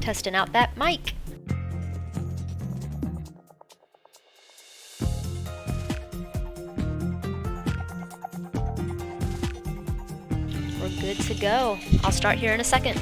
testing out that mic. We're good to go. I'll start here in a second.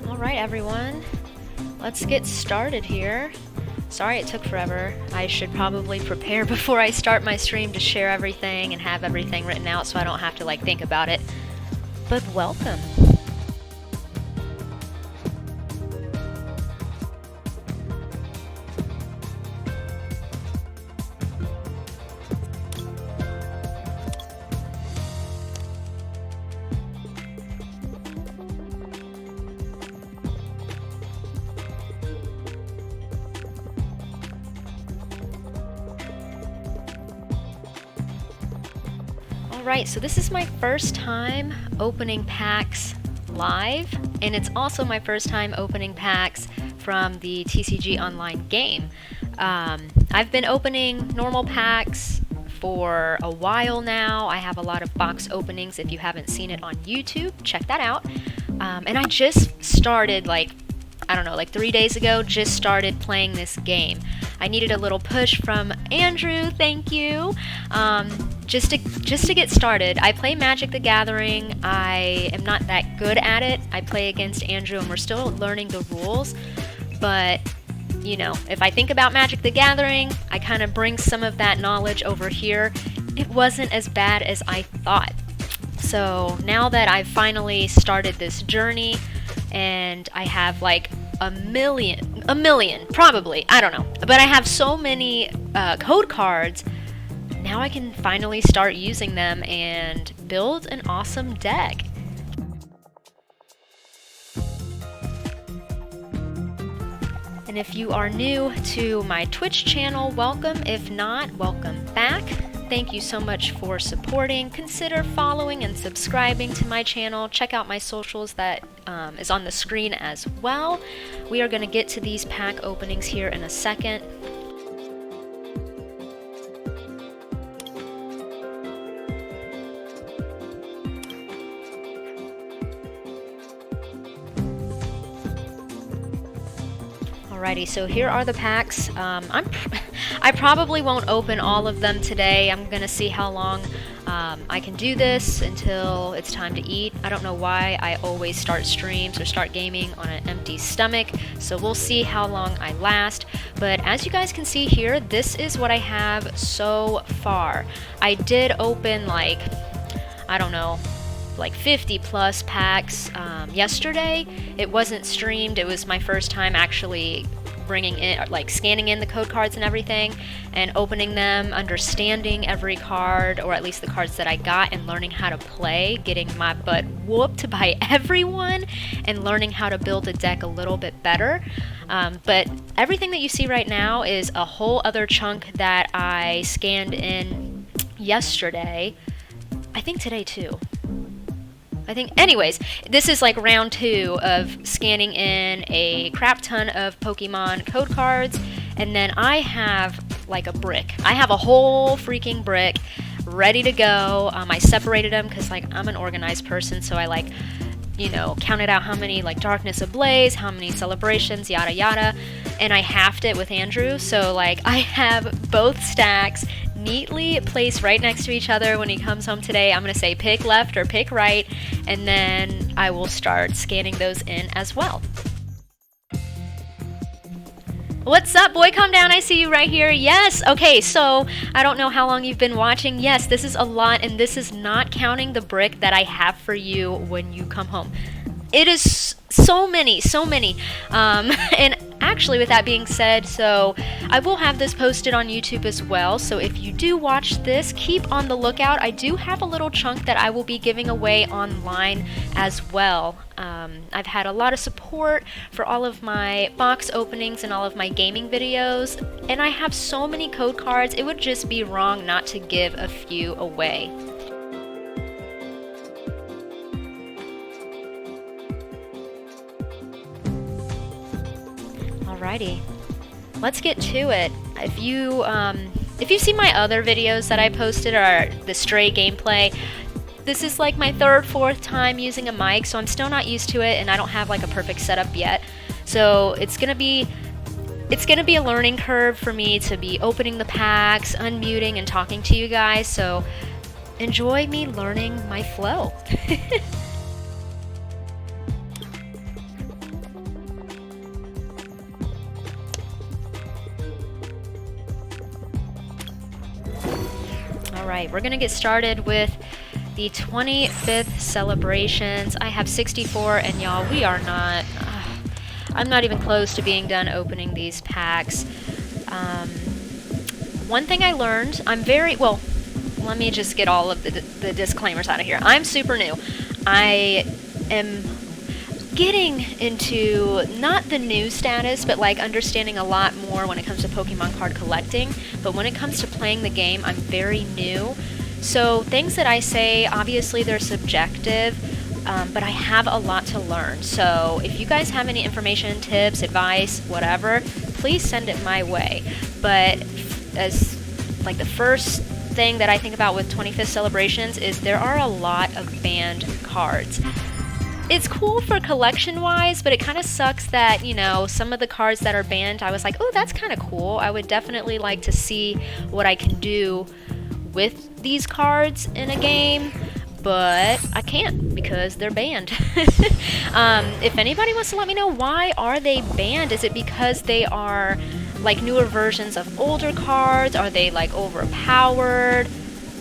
Alright everyone, let's get started here. Sorry it took forever. I should probably prepare before I start my stream to share everything and have everything written out so I don't have to think about it. But welcome. Alright, so this is my first time opening packs live, and it's also my first time opening packs from the TCG Online game. I've been opening normal packs for a while now. I have a lot of box openings. If you haven't seen it on YouTube, check that out. And I just started, I don't know, 3 days ago, just started playing this game. I needed a little push from Andrew, thank you, just to get started. I play Magic the Gathering. I am not that good at it. I play against Andrew and we're still learning the rules, but you know, if I think about Magic the Gathering, I kind of bring some of that knowledge over here. It wasn't as bad as I thought. So now that I've finally started this journey and I have a million, probably, I don't know, but I have so many code cards, now I can finally start using them and build an awesome deck. And if you are new to my Twitch channel, welcome. If not, welcome back. Thank you so much for supporting. Consider following and subscribing to my channel. Check out my socials that is on the screen as well. We are going to get to these pack openings here in a second. Alrighty, so here are the packs. I probably won't open all of them today. I'm gonna see how long I can do this until it's time to eat. I don't know why I always start streams or start gaming on an empty stomach, so we'll see how long I last. But as you guys can see here, this is what I have so far. I did open like, I don't know, like 50 plus packs yesterday. It wasn't streamed. It was my first time actually bringing in, like scanning in the code cards and everything and opening them, understanding every card, or at least the cards that I got, and learning how to play, getting my butt whooped by everyone and learning how to build a deck a little bit better. But everything that you see right now is a whole other chunk that I scanned in yesterday. I think today too. Anyways, this is like round 2 of scanning in a crap ton of Pokemon code cards, and then I have like a brick. I have a whole freaking brick ready to go. I separated them because like I'm an organized person, so I like, you know, counted out how many like Darkness Ablaze, how many celebrations, yada yada, and I halved it with Andrew, so like I have both stacks neatly placed right next to each other. When he comes home today, I'm going to say pick left or pick right, and then I will start scanning those in as well. What's up, boy? Calm down. I see you right here. Yes. Okay, so I don't know how long you've been watching. Yes, this is a lot, and this is not counting the brick that I have for you when you come home. It is so many. And actually, with that being said, so I will have this posted on YouTube as well, so if you do watch this, keep on the lookout. I do have a little chunk that I will be giving away online as well. I've had a lot of support for all of my box openings and all of my gaming videos, and I have so many code cards, it would just be wrong not to give a few away. Alrighty, let's get to it. If you've seen my other videos that I posted, or the Stray gameplay, this is like my 3rd, 4th time using a mic, so I'm still not used to it, and I don't have like a perfect setup yet. So it's gonna be a learning curve for me to be opening the packs, unmuting, and talking to you guys. So enjoy me learning my flow. Alright, we're gonna get started with the 25th celebrations. I have 64, and y'all, we are not, I'm not even close to being done opening these packs. One thing I learned, well, let me just get all of the disclaimers out of here. I'm super new. I am getting into, not the new status, but like understanding a lot more when it comes to Pokemon card collecting. But when it comes to playing the game, I'm very new. So things that I say, obviously they're subjective, but I have a lot to learn. So if you guys have any information, tips, advice, whatever, please send it my way. But as like the first thing that I think about with 25th celebrations is there are a lot of banned cards. It's cool for collection-wise, but it kind of sucks that, you know, some of the cards that are banned, I was like, oh, that's kind of cool. I would definitely like to see what I can do with these cards in a game, but I can't because they're banned. If anybody wants to let me know, why are they banned? Is it because they are like newer versions of older cards? Are they like overpowered?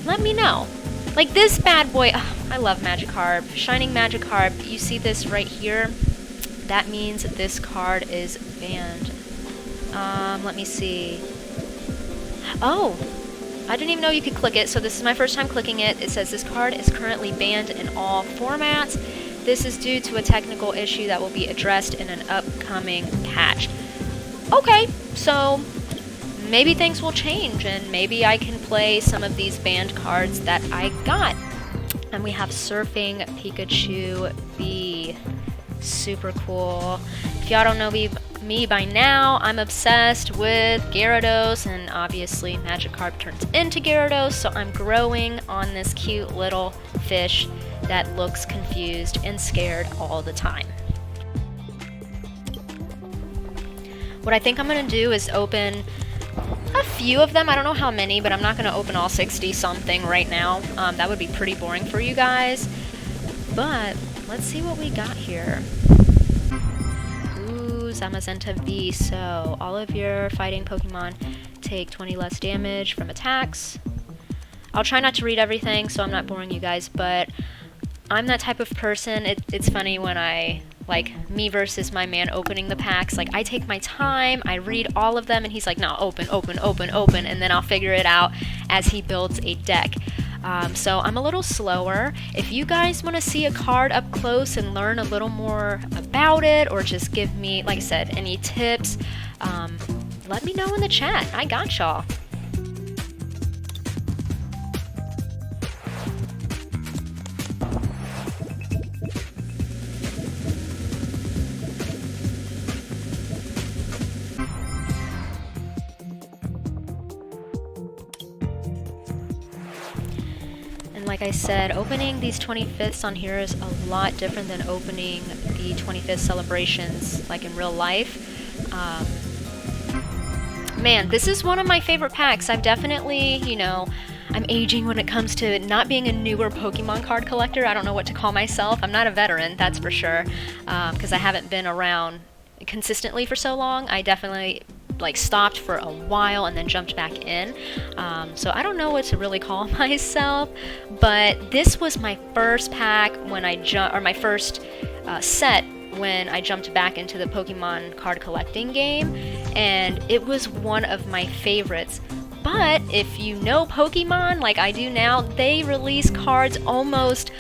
Let me know. Like this bad boy, I love Magikarp. Shining Magikarp, you see this right here? That means this card is banned. Let me see. Oh, I didn't even know you could click it, so this is my first time clicking it. It says this card is currently banned in all formats. This is due to a technical issue that will be addressed in an upcoming patch. Okay, so maybe things will change, and maybe I can play some of these banned cards that I got. And we have Surfing Pikachu B. Super cool. If y'all don't know me by now, I'm obsessed with Gyarados, and obviously Magikarp turns into Gyarados, so I'm growing on this cute little fish that looks confused and scared all the time. What I think I'm gonna do is open a few of them. I don't know how many, but I'm not gonna open all 60 something right now. That would be pretty boring for you guys. But let's see what we got here. Ooh, Zamazenta V. So all of your fighting Pokemon take 20 less damage from attacks. I'll try not to read everything so I'm not boring you guys, but I'm that type of person. It's funny when I, like, me versus my man opening the packs, like, I take my time, I read all of them, and he's like, no, open, open, open, open, and then I'll figure it out as he builds a deck. So I'm a little slower. If you guys want to see a card up close and learn a little more about it, or just give me, like I said, any tips, let me know in the chat. I got y'all. Like I said, opening these 25ths on here is a lot different than opening the 25th celebrations like in real life. Man, this is one of my favorite packs. I've definitely, you know, I'm aging when it comes to not being a newer Pokemon card collector. I don't know what to call myself. I'm not a veteran, that's for sure, because I haven't been around consistently for so long. I definitely like stopped for a while and then jumped back in, so I don't know what to really call myself, but this was my first pack when I my first set when I jumped back into the Pokemon card collecting game, and it was one of my favorites. But if you know Pokemon like I do now, they release cards almost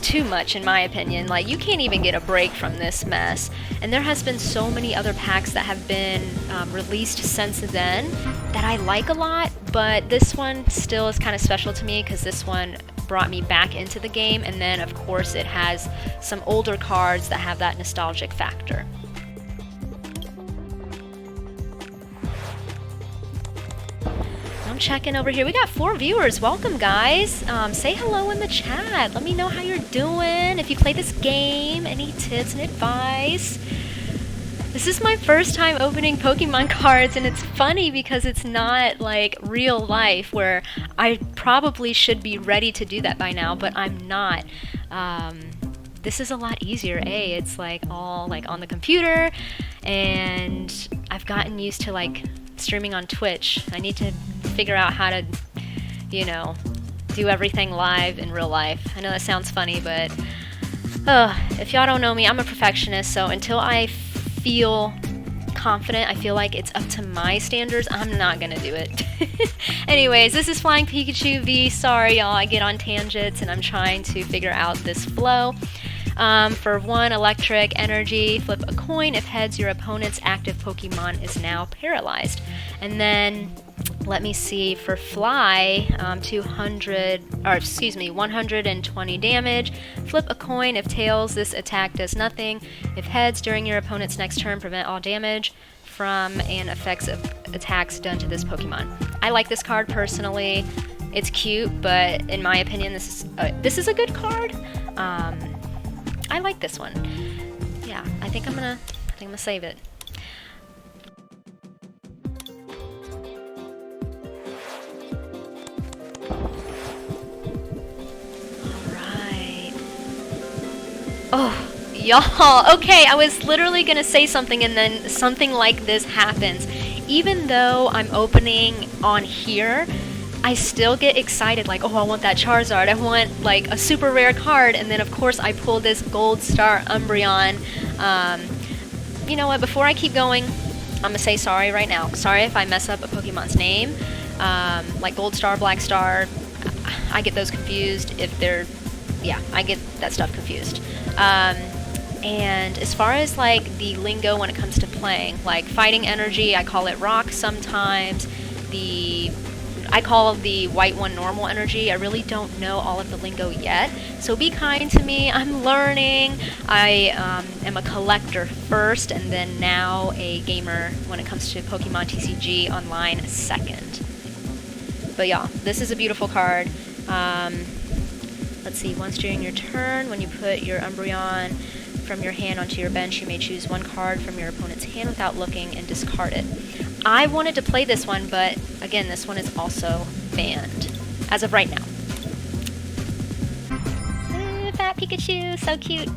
too much in my opinion. Like, you can't even get a break from this mess. And there has been so many other packs that have been released since then that I like a lot, but this one still is kind of special to me because this one brought me back into the game, and then of course it has some older cards that have that nostalgic factor. I'm checking over here. We got 4 viewers. Welcome, guys. Say hello in the chat. Let me know how you're doing. If you play this game, any tips and advice. This is my first time opening Pokemon cards, and it's funny because it's not like real life where I probably should be ready to do that by now, but I'm not. This is a lot easier. It's like all like on the computer, and I've gotten used to like streaming on Twitch. I need to figure out how to, you know, do everything live in real life. I know that sounds funny, but if y'all don't know me, I'm a perfectionist, so until I feel confident, I feel like it's up to my standards, I'm not gonna do it. Anyways, this is Flying Pikachu V. Sorry y'all, I get on tangents and I'm trying to figure out this flow. For 1 electric energy, flip a coin. If heads, your opponent's active Pokemon is now paralyzed. And then, let me see, for fly, 120 damage. Flip a coin. If tails, this attack does nothing. If heads, during your opponent's next turn, prevent all damage from and effects of attacks done to this Pokemon. I like this card personally. It's cute, but in my opinion, this is a good card. I like this one. Yeah, I think I'm gonna save it. Alright. Oh, y'all. Okay, I was literally gonna say something and then something like this happens. Even though I'm opening on here, I still get excited, like, oh, I want that Charizard, I want, like, a super rare card, and then, of course, I pull this Gold Star Umbreon. You know what, before I keep going, I'm gonna say sorry right now. Sorry if I mess up a Pokemon's name. Like Gold Star, Black Star, I get those confused if they're, yeah, I get that stuff confused. And as far as, like, the lingo when it comes to playing, like, fighting energy, I call it rock sometimes, I call the white one normal energy. I really don't know all of the lingo yet, so be kind to me. I'm learning. I am a collector first, and then now a gamer when it comes to Pokemon TCG Online second. But yeah, this is a beautiful card. Let's see, once during your turn, when you put your Umbreon from your hand onto your bench, you may choose one card from your opponent's hand without looking and discard it. I wanted to play this one, but again, this one is also banned as of right now. Fat Pikachu, so cute.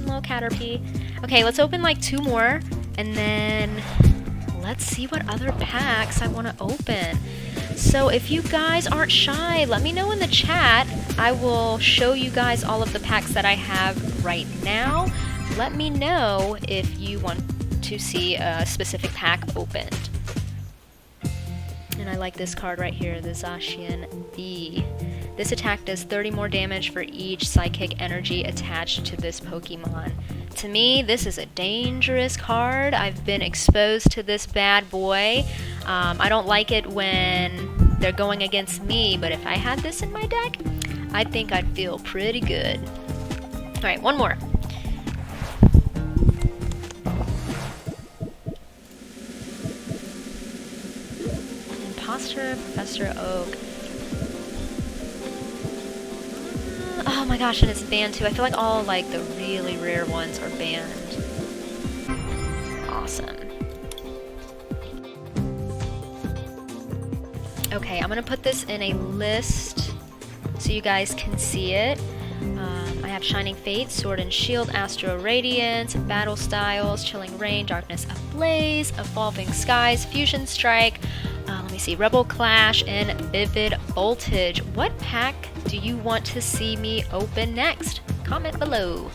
Little Caterpie. Okay, let's open like 2 more, and then let's see what other packs I want to open. So if you guys aren't shy, let me know in the chat. I will show you guys all of the packs that I have right now. Let me know if you want to see a specific pack opened. And I like this card right here, the Zacian B. This attack does 30 more damage for each psychic energy attached to this Pokemon. To me, this is a dangerous card. I've been exposed to this bad boy. I don't like it when they're going against me, but if I had this in my deck, I think I'd feel pretty good. Alright, one more. Imposter, Professor Oak. Oh my gosh, and it's banned too. I feel like all like the really rare ones are banned. Awesome. Okay, I'm gonna put this in a list so you guys can see it. I have Shining Fate, Sword and Shield, Astral Radiance, Battle Styles, Chilling Rain, Darkness Ablaze, Evolving Skies, Fusion Strike, let me see, Rebel Clash, and Vivid Voltage. What pack do you want to see me open next? Comment below.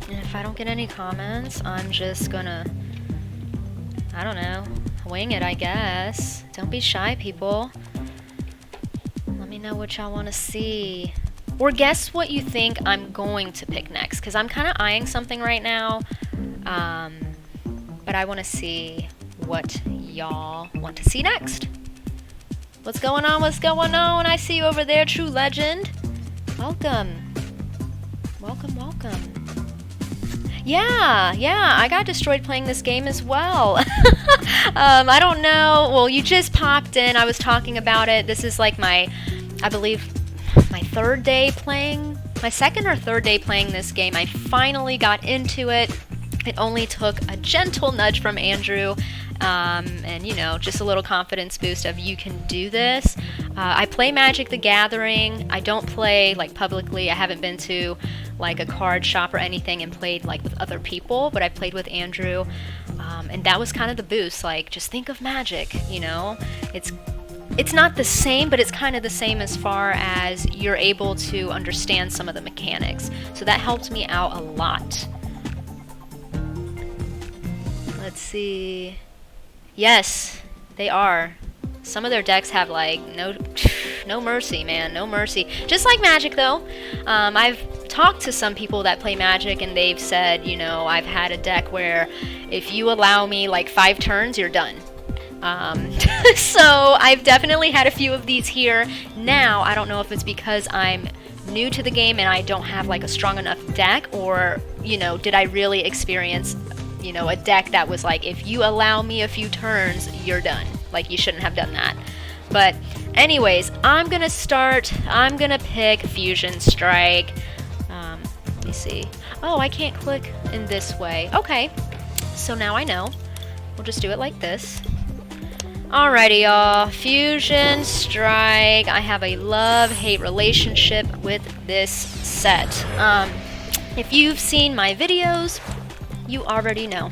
And if I don't get any comments, I'm just gonna, I don't know, wing it, I guess. Don't be shy, people. Let me know what y'all want to see. Or guess what you think I'm going to pick next, because I'm kind of eyeing something right now. But I want to see what y'all want to see next. What's going on? What's going on? I see you over there, True Legend. Welcome. Welcome, welcome. Yeah, I got destroyed playing this game as well. I don't know. Well, you just popped in. I was talking about it. This is like my, I believe, my third day playing, my second or third day playing this game. I finally got into it. It only took a gentle nudge from Andrew, and you know, just a little confidence boost of you can do this. I play Magic the Gathering. I don't play like publicly. I haven't been to like a card shop or anything and played like with other people, but I played with Andrew, and that was kind of the boost. Like, just think of Magic, you know? It's not the same, but it's kind of the same as far as you're able to understand some of the mechanics. So that helped me out a lot. Let's see. Yes, they are. Some of their decks have like no mercy, man, no mercy. Just like Magic though. I've talked to some people that play Magic and they've said, you know, I've had a deck where if you allow me like 5 turns, you're done. So I've definitely had a few of these here. Now, I don't know if it's because I'm new to the game and I don't have like a strong enough deck, or, you know, did I really experience, you know, a deck that was like, if you allow me a few turns, you're done. Like, you shouldn't have done that. But anyways, I'm gonna pick Fusion Strike. Let me see. Oh, I can't click in this way. Okay, so now I know. We'll just do it like this. Alrighty, y'all. Fusion Strike. I have a love-hate relationship with this set. If you've seen my videos, you already know.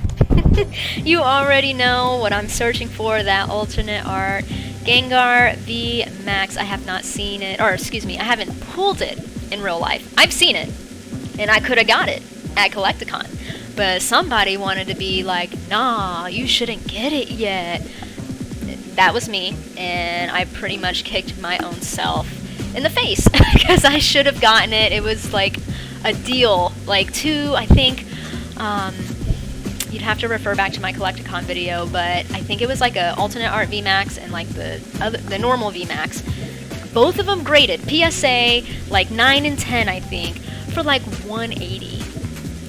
You already know what I'm searching for, that alternate art. Gengar V Max, I have not seen it, or excuse me, I haven't pulled it in real life. I've seen it, and I could have got it at Collecticon. But somebody wanted to be like, nah, you shouldn't get it yet. That was me, and I pretty much kicked my own self in the face, because I should have gotten it. It was like a deal, like I think, you'd have to refer back to my Collecticon video, but I think it was like a alternate art VMAX and like the normal VMAX. Both of them graded PSA like 9 and 10, I think, for like 180.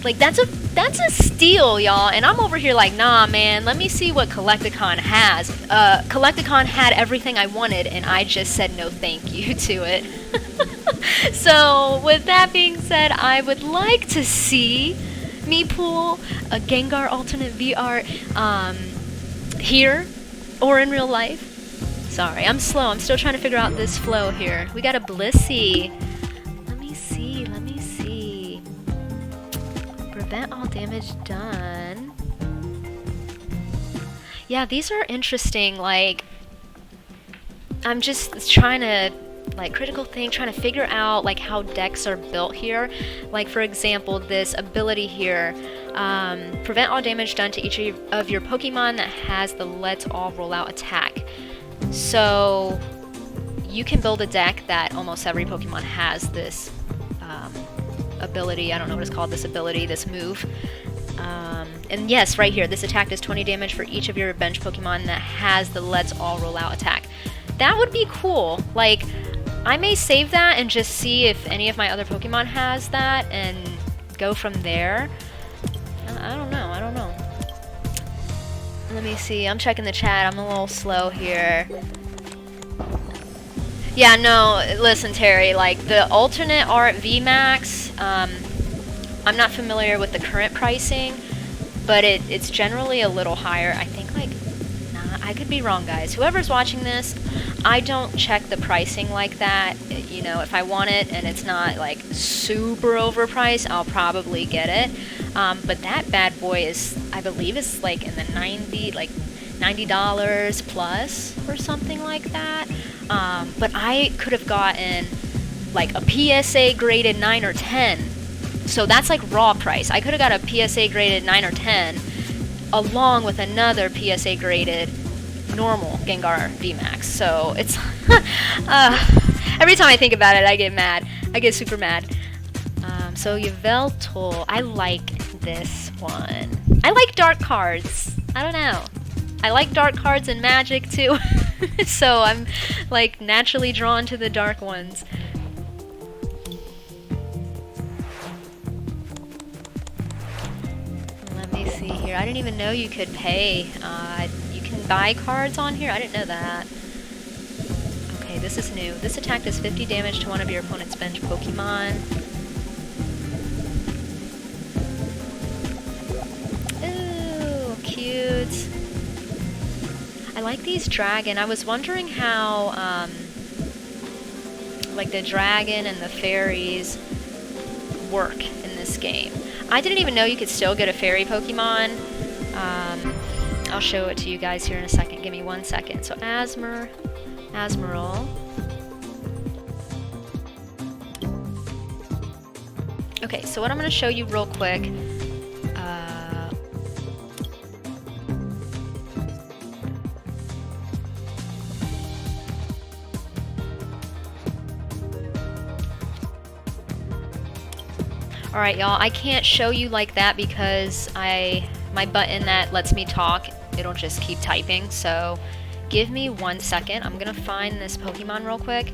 Like, that's a steal, y'all. And I'm over here like, nah, man, let me see what Collecticon has. Collecticon had everything I wanted, and I just said no thank you to it. So, with that being said, I would like to see me pull a Gengar alternate VR here or in real life. Sorry, I'm slow. I'm still trying to figure out this flow here. We got a Blissey. Let me see. Prevent all damage done. Yeah, these are interesting. Like, I'm just trying to, like, critical think, trying to figure out, like, how decks are built here. Like, for example, this ability here, prevent all damage done to each of your Pokemon that has the Let's All Roll Out attack. So, you can build a deck that almost every Pokemon has this ability. I don't know what it's called, this ability, this move. And yes, right here, this attack does 20 damage for each of your bench Pokemon that has the Let's All Roll Out attack. That would be cool. Like, I may save that and just see if any of my other Pokemon has that and go from there. I don't know. Let me see. I'm checking the chat. I'm a little slow here. Yeah, no, listen, Terry, like, the alternate art VMAX, I'm not familiar with the current pricing, but it's generally a little higher. I think, like, nah, I could be wrong, guys. Whoever's watching this, I don't check the pricing like that. You know, if I want it and it's not, like, super overpriced, I'll probably get it. But that bad boy is, I believe, is, like, in the $90 plus or something like that. But I could have gotten, like, a PSA graded 9 or 10. So that's, like, raw price. I could have got a PSA graded 9 or 10 along with another PSA graded normal Gengar VMAX. So it's every time I think about it, I get mad. I get super mad. So Yveltal, I like this one. I like dark cards. I don't know. I like dark cards in Magic too. So I'm, like, naturally drawn to the dark ones. Let me see here. I didn't even know you could pay. You can buy cards on here? I didn't know that. Okay, this is new. This attack does 50 damage to one of your opponent's bench Pokemon. Ooh, cute. I like these dragon. I was wondering how, like, the dragon and the fairies work in this game. I didn't even know you could still get a fairy Pokemon. I'll show it to you guys here in a second. Give me 1 second. So Asmurl. Okay, so what I'm going to show you real quick. Alright, y'all, I can't show you like that because my button that lets me talk, it'll just keep typing, so give me 1 second. I'm gonna find this Pokemon real quick.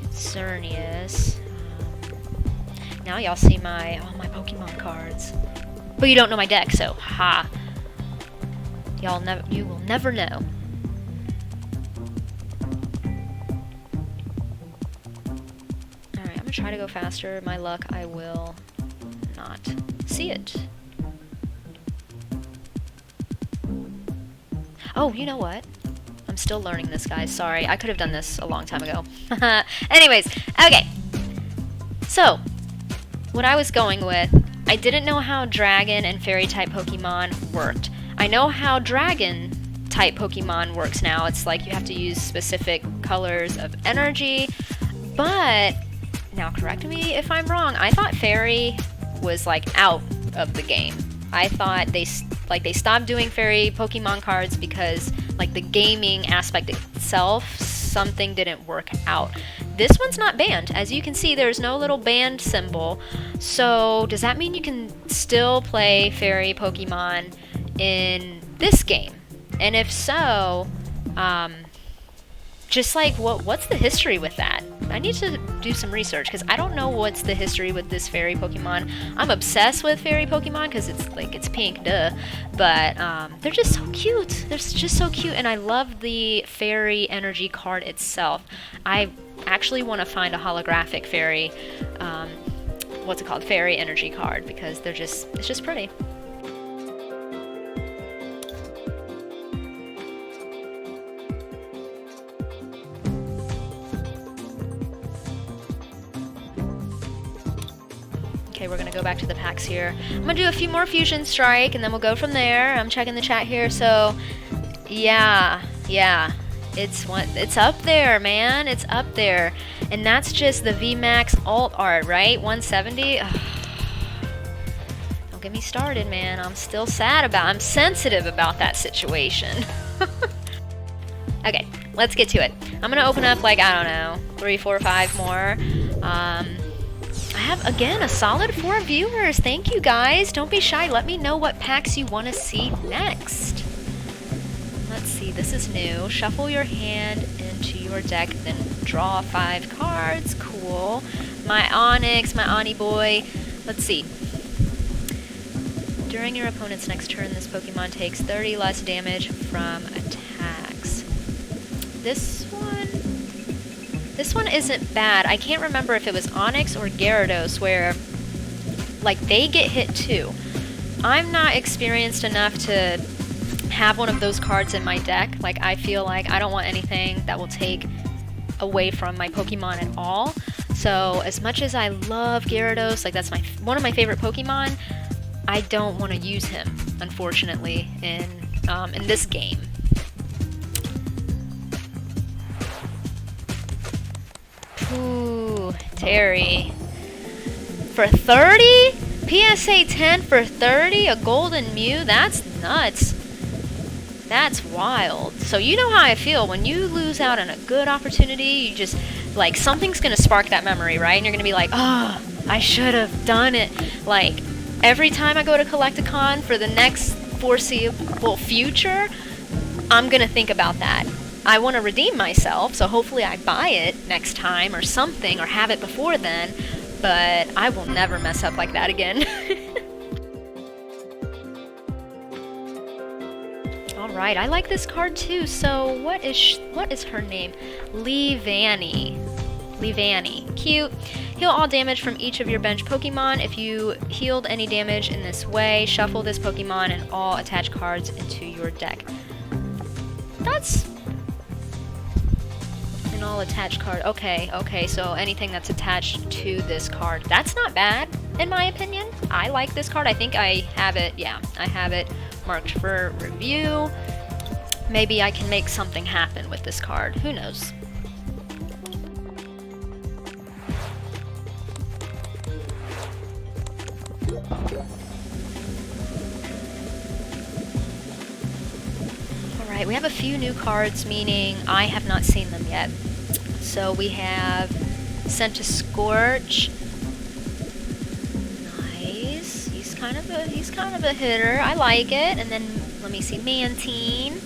Xerneas. Now y'all see all my Pokemon cards. But you don't know my deck, so ha. You will never know. Try to go faster. My luck, I will not see it. Oh, you know what? I'm still learning this, guys. Sorry, I could have done this a long time ago. Anyways, okay. So, what I was going with, I didn't know how dragon and fairy type Pokemon worked. I know how dragon type Pokemon works now. It's like you have to use specific colors of energy, but now correct me if I'm wrong, I thought fairy was, like, out of the game. I thought they stopped doing fairy Pokemon cards because, like, the gaming aspect itself, something didn't work out. This one's not banned. As you can see, there's no little banned symbol. So does that mean you can still play fairy Pokemon in this game? And if so, just, like, what's the history with that? I need to do some research because I don't know what's the history with this fairy Pokemon. I'm obsessed with fairy Pokemon because it's pink, duh. But they're just so cute. They're just so cute, and I love the fairy energy card itself. I actually want to find a holographic fairy, what's it called? Fairy energy card, because it's just pretty. Okay, we're gonna go back to the packs here. I'm gonna do a few more Fusion Strike, and then we'll go from there. I'm checking the chat here, so yeah, it's up there, man. It's up there, and that's just the VMAX alt art, right? 170. Ugh. Don't get me started, man. I'm still I'm sensitive about that situation. Okay, let's get to it. I'm gonna open up like, I don't know, 3, 4, 5 more. I have, again, a solid 4 viewers. Thank you, guys. Don't be shy. Let me know what packs you want to see next. Let's see. This is new. Shuffle your hand into your deck, then draw 5 cards. Cool. My Onyx, my Oni boy. Let's see. During your opponent's next turn, this Pokemon takes 30 less damage from attacks. This one isn't bad. I can't remember if it was Onyx or Gyarados where, like, they get hit too. I'm not experienced enough to have one of those cards in my deck. Like, I feel like I don't want anything that will take away from my Pokemon at all. So, as much as I love Gyarados, like, that's one of my favorite Pokemon, I don't want to use him, unfortunately, in this game. Ooh, Terry. For 30? PSA 10 for 30? A Golden Mew? That's nuts. That's wild. So you know how I feel. When you lose out on a good opportunity, you just, like, something's gonna spark that memory, right? And you're gonna be like, oh, I should have done it. Like, every time I go to Collect-A-Con for the next foreseeable future, I'm gonna think about that. I want to redeem myself, so hopefully I buy it next time or something, or have it before then, but I will never mess up like that again. Alright, I like this card too, so what is her name? Leavanny. Cute. Heal all damage from each of your bench Pokemon. If you healed any damage in this way, shuffle this Pokemon and all attached cards into your deck. That's... all attached card. Okay, so anything that's attached to this card. That's not bad, in my opinion. I like this card. I think I have it, yeah, I have it marked for review. Maybe I can make something happen with this card. Who knows? Alright, we have a few new cards, meaning I have not seen them yet. So we have Scorch. Nice. He's kind of a hitter. I like it. And then let me see, Mantine.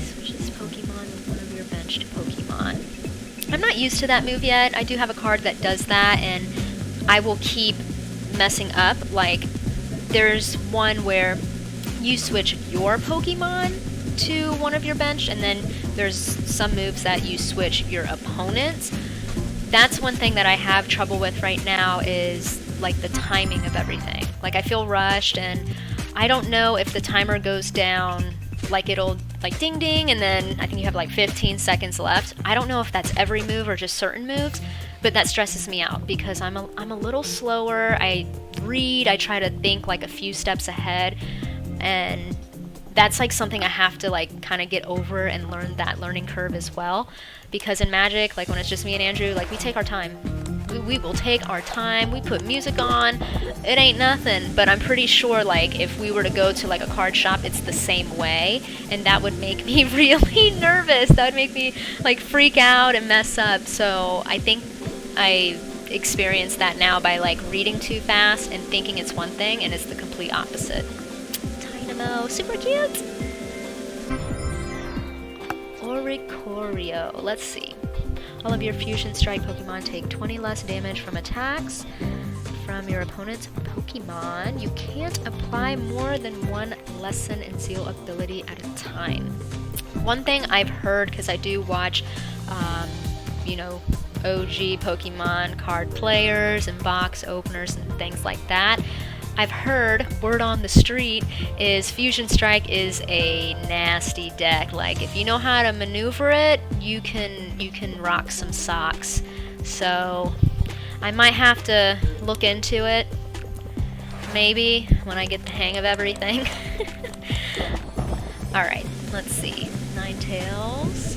Switches Pokemon with one of your benched Pokemon. I'm not used to that move yet. I do have a card that does that, and I will keep messing up. Like, there's one where you switch your Pokemon to one of your bench, and then there's some moves that you switch your opponent's. That's one thing that I have trouble with right now, is like the timing of everything. Like, I feel rushed, and I don't know if the timer goes down, like it'll like ding ding, and then I think you have like 15 seconds left. I don't know if that's every move or just certain moves, but that stresses me out because I'm a little slower. I read, I try to think like a few steps ahead, and that's like something I have to like kind of get over and learn that learning curve as well. Because in Magic, like when it's just me and Andrew, like we take our time. We will take our time. We put music on. It ain't nothing. But I'm pretty sure like if we were to go to like a card shop, it's the same way, and that would make me really nervous. That would make me like freak out and mess up. So I think I experience that now by like reading too fast and thinking it's one thing, and it's the complete opposite. Dynamo, super cute. Oricorio. Let's see. All of your Fusion Strike Pokemon take 20 less damage from attacks from your opponent's Pokemon. You can't apply more than one Lesson and Seal ability at a time. One thing I've heard, because I do watch, you know, OG Pokemon card players and box openers and things like that, I've heard, word on the street, is Fusion Strike is a nasty deck. Like, if you know how to maneuver it, you can rock some socks. So, I might have to look into it, maybe, when I get the hang of everything. Alright, let's see. Ninetales.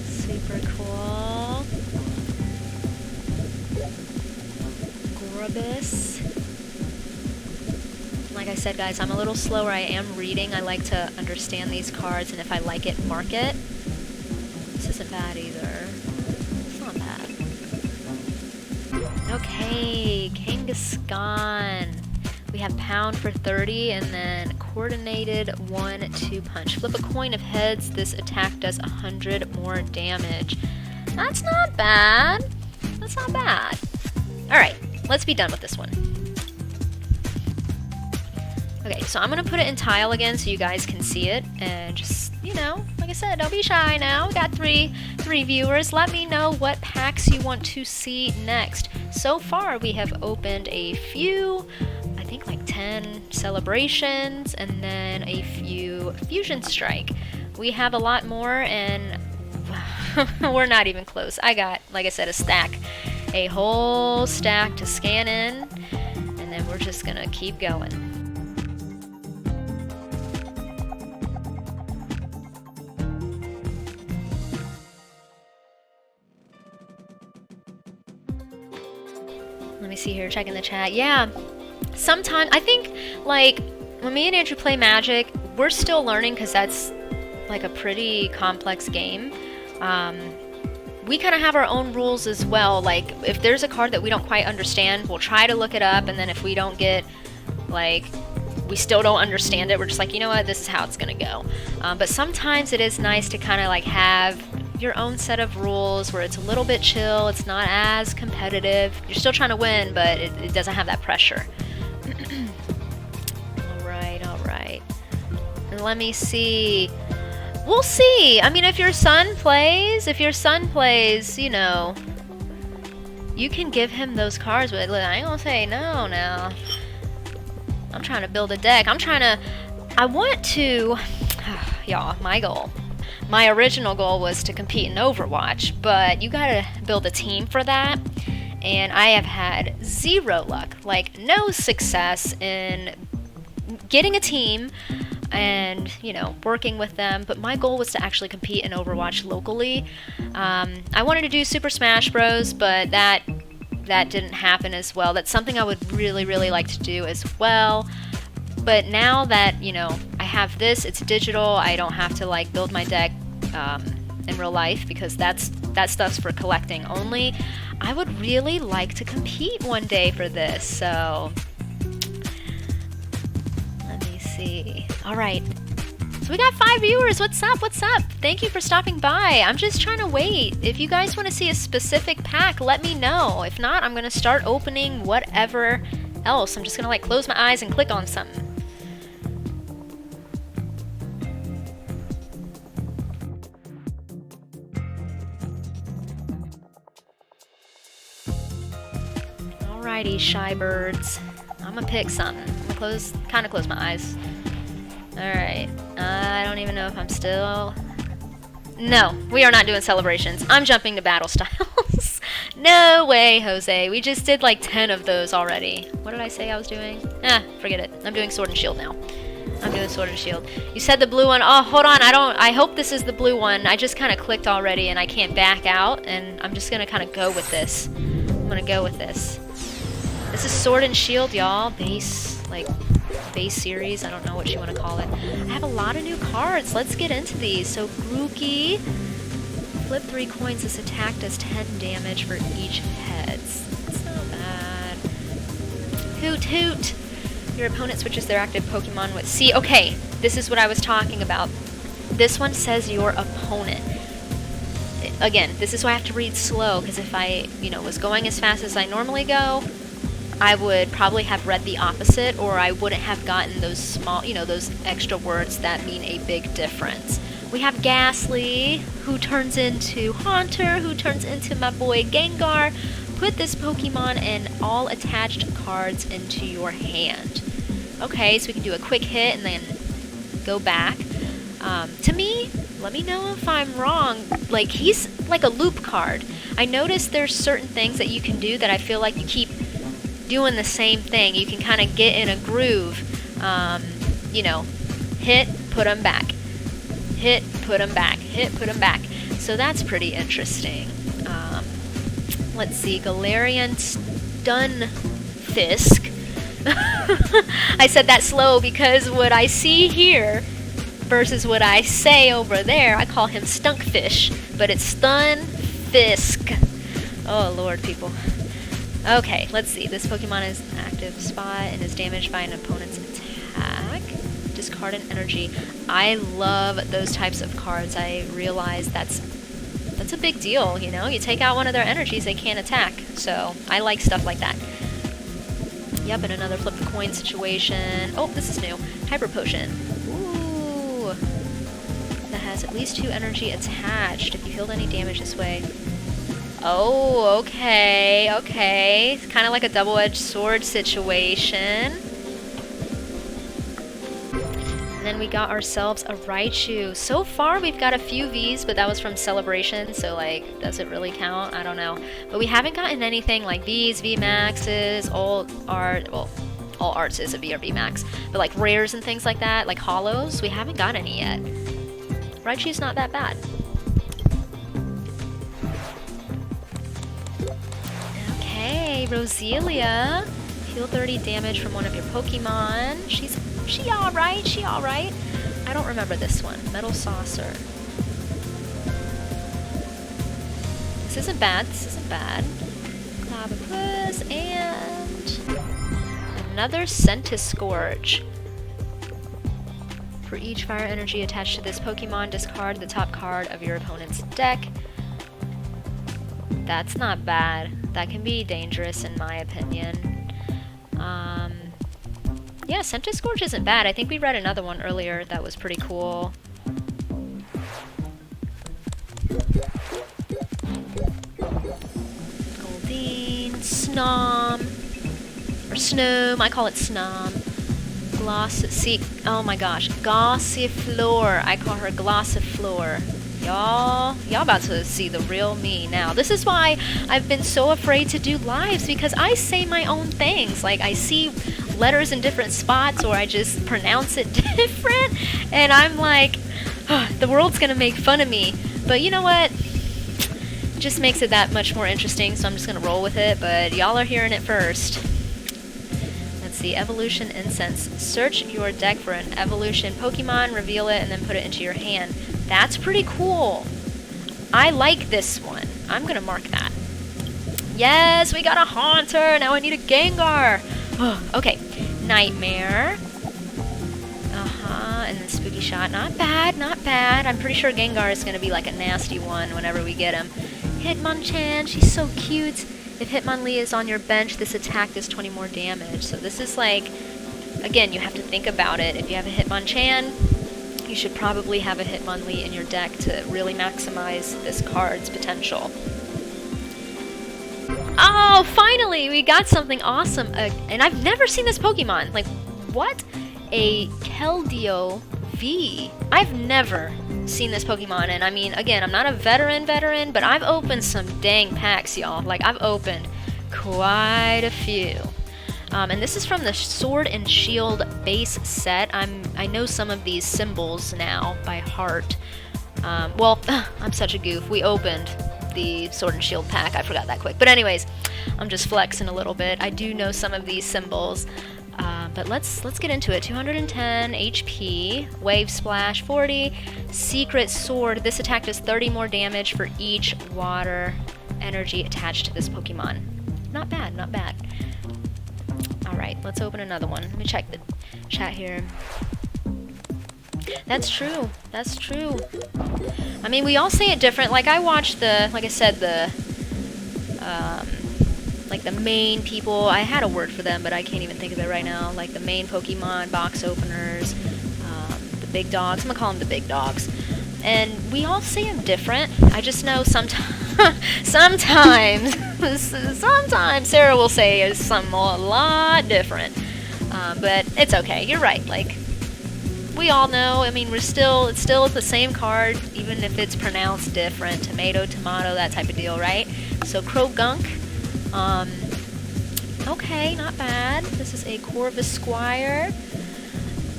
Super cool. Gorobus. Like I said, guys, I'm a little slower. I am reading. I like to understand these cards, and if I like it, mark it. This isn't bad either. It's not bad. Okay, Kangaskhan. We have Pound for 30, and then Coordinated 1-2 Punch. Flip a coin of heads. This attack does 100 more damage. That's not bad. That's not bad. Alright, let's be done with this one. Okay, so I'm going to put it in tile again so you guys can see it, and just, you know, like I said, don't be shy now. We got three viewers. Let me know what packs you want to see next. So far, we have opened a few, I think like 10 celebrations, and then a few Fusion Strike. We have a lot more, and we're not even close. I got, like I said, a whole stack to scan in, and then we're just going to keep going. Let me see here, checking the chat. Yeah, sometimes, I think, like, when me and Andrew play Magic, we're still learning because that's, like, a pretty complex game. We kind of have our own rules as well. Like, if there's a card that we don't quite understand, we'll try to look it up, and then if we don't get, like, we still don't understand it, we're just like, you know what, this is how it's gonna go. But sometimes it is nice to kind of, like, have your own set of rules where it's a little bit chill, it's not as competitive. You're still trying to win, but it doesn't have that pressure. Alright. And let me see. We'll see. I mean, if your son plays, you know, you can give him those cards, but I ain't gonna say no now. I'm trying to build a deck. I want to, y'all, my original goal was to compete in Overwatch, but you gotta build a team for that, and I have had zero luck, like no success in getting a team and, you know, working with them. But my goal was to actually compete in Overwatch locally. I wanted to do Super Smash Bros, but that didn't happen as well. That's something I would really, really like to do as well. But now that, you know, I have this, it's digital, I don't have to, like, build my deck in real life, because that stuff's for collecting only. I would really like to compete one day for this, so let me see. Alright, so we got 5 viewers. What's up? Thank you for stopping by. I'm just trying to wait. If you guys want to see a specific pack, let me know. If not, I'm going to start opening whatever else. I'm just going to, like, close my eyes and click on something. Alrighty, shy birds. I'm gonna pick something. I'm gonna kind of close my eyes. Alright. I don't even know if I'm still... No, we are not doing celebrations. I'm jumping to battle styles. No way, Jose. We just did like 10 of those already. What did I say I was doing? Forget it. I'm doing Sword and Shield now. I'm doing Sword and Shield. You said the blue one. Oh, hold on. I hope this is the blue one. I just kind of clicked already and I can't back out, and I'm just gonna kind of go with this. I'm gonna go with this. This is Sword and Shield, y'all. Base series. I don't know what you want to call it. I have a lot of new cards. Let's get into these. So, Grookey. Flip 3 coins. This attack does 10 damage for each heads. That's not bad. Hoot hoot. Your opponent switches their active Pokemon with... See, okay. This is what I was talking about. This one says your opponent. again, this is why I have to read slow, because if I, was going as fast as I normally go, I would probably have read the opposite, or I wouldn't have gotten those small, those extra words that mean a big difference. We have Ghastly, who turns into Haunter, who turns into my boy Gengar. Put this Pokemon and all attached cards into your hand. Okay, so we can do a quick hit and then go back. To me, let me know if I'm wrong. Like, he's like a loop card. I noticed there's certain things that you can do that I feel like you keep doing the same thing. You can kind of get in a groove. Hit, put them back. Hit, put them back. Hit, put them back. So that's pretty interesting. Let's see, Galarian Stunfisk. I said that slow because what I see here versus what I say over there, I call him Stunkfish, but it's Stunfisk. Oh lord, people. Okay, let's see. This Pokemon is an active spot and is damaged by an opponent's attack. Discard an energy. I love those types of cards. I realize that's a big deal, You take out one of their energies, they can't attack. So I like stuff like that. Yep, and another flip the coin situation. Oh, this is new. Hyper Potion. Ooh. That has at least 2 energy attached. If you healed any damage this way. Oh, okay. It's kind of like a double-edged sword situation. And then we got ourselves a Raichu. So far, we've got a few Vs, but that was from Celebration, so, does it really count? I don't know. But we haven't gotten anything like Vs, VMAXs, all arts is a V or VMAX. But, rares and things like that, like Hollows, we haven't got any yet. Raichu's not that bad. Okay, Roselia. Heal 30 damage from one of your Pokemon. She alright? I don't remember this one. Metal Saucer. This isn't bad. Clavipus and another Centiskorch. For each fire energy attached to this Pokemon, discard the top card of your opponent's deck. That's not bad. That can be dangerous in my opinion. Yeah, Centiskorch isn't bad. I think we read another one earlier that was pretty cool. Goldeen, Snom, or Snom, I call it Snom. Oh my gosh, Gossifleur. I call her Glossifleur. Y'all about to see the real me now. This is why I've been so afraid to do lives, because I say my own things. I see letters in different spots, or I just pronounce it different, and I'm like, oh, the world's gonna make fun of me. But you know what? It just makes it that much more interesting, so I'm just gonna roll with it, but y'all are hearing it first. Let's see, Evolution Incense. Search your deck for an evolution Pokemon, reveal it, and then put it into your hand. That's pretty cool. I like this one. I'm gonna mark that. Yes, we got a Haunter. Now I need a Gengar. Oh, okay. Nightmare. And then Spooky Shot. Not bad. I'm pretty sure Gengar is gonna be like a nasty one whenever we get him. Hitmonchan. She's so cute. If Hitmonlee is on your bench, this attack does 20 more damage. So this is again, you have to think about it. If you have a Hitmonchan, you should probably have a Hitmonlee in your deck to really maximize this card's potential. Oh, finally! We got something awesome. And I've never seen this Pokemon. What? A Keldeo V. I've never seen this Pokemon. And I mean, again, I'm not a veteran, but I've opened some dang packs, y'all. I've opened quite a few. And this is from the Sword and Shield base set. I know some of these symbols now by heart. I'm such a goof. We opened the Sword and Shield pack. I forgot that quick. But anyways, I'm just flexing a little bit. I do know some of these symbols. But let's get into it. 210 HP, Wave Splash 40, Secret Sword. This attack does 30 more damage for each water energy attached to this Pokemon. Not bad. Alright, let's open another one. Let me check the chat here. That's true. That's true. I mean, we all say it different. Like, I watched like I said, like the main people. I had a word for them, but I can't even think of it right now. Like the main Pokemon box openers, the big dogs. I'm gonna call them the big dogs. And we all say them different. I just know sometimes Sarah will say something a lot different. But it's okay. You're right. Like, we all know. I mean, it's still the same card, even if it's pronounced different. Tomato, that type of deal, right? So Krogunk. Okay, not bad. This is a Corvisquire.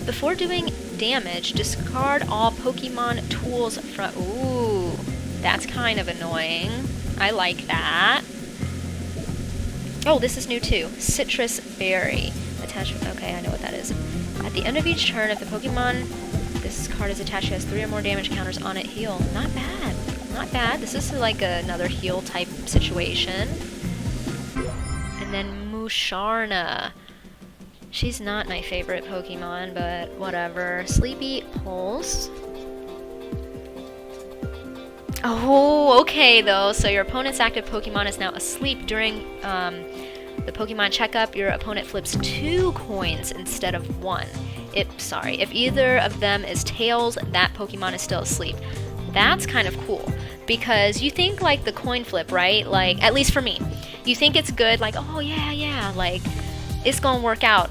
Before doing damage, discard all Pokemon tools from... Ooh, that's kind of annoying. I like that. Oh, this is new too. Citrus Berry. Attachment. Okay, I know what that is. At the end of each turn, if the Pokemon this card is attached has 3 or more damage counters on it, heal. Not bad. Not bad. This is like another heal type situation. And then Musharna. She's not my favorite Pokemon, but whatever. Sleepy Pulse. Oh, okay though. So your opponent's active Pokemon is now asleep. During the Pokemon checkup, your opponent flips 2 coins instead of 1. If either of them is tails, that Pokemon is still asleep. That's kind of cool, because you think like the coin flip, right? Like, at least for me, you think it's good, like, oh yeah, like, it's gonna work out.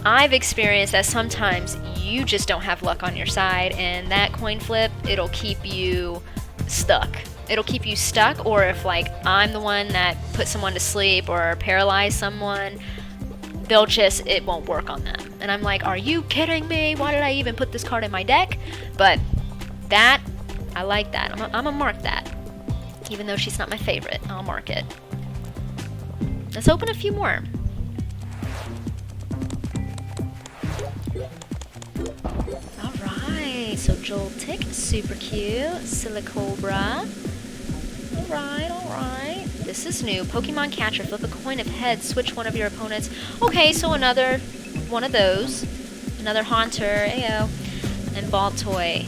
I've experienced that sometimes you just don't have luck on your side, and that coin flip, it'll keep you stuck. It'll keep you stuck, or if like I'm the one that put someone to sleep or paralyzed someone, it won't work on them. And I'm like, are you kidding me? Why did I even put this card in my deck? But that, I like that. I'm gonna mark that. Even though she's not my favorite, I'll mark it. Let's open a few more. Alright, so Joltik, super cute. Silicobra. Alright. This is new. Pokemon Catcher. Flip a coin of heads. Switch one of your opponents. Okay, so another one of those. Another Haunter. Ayo. And Baltoy.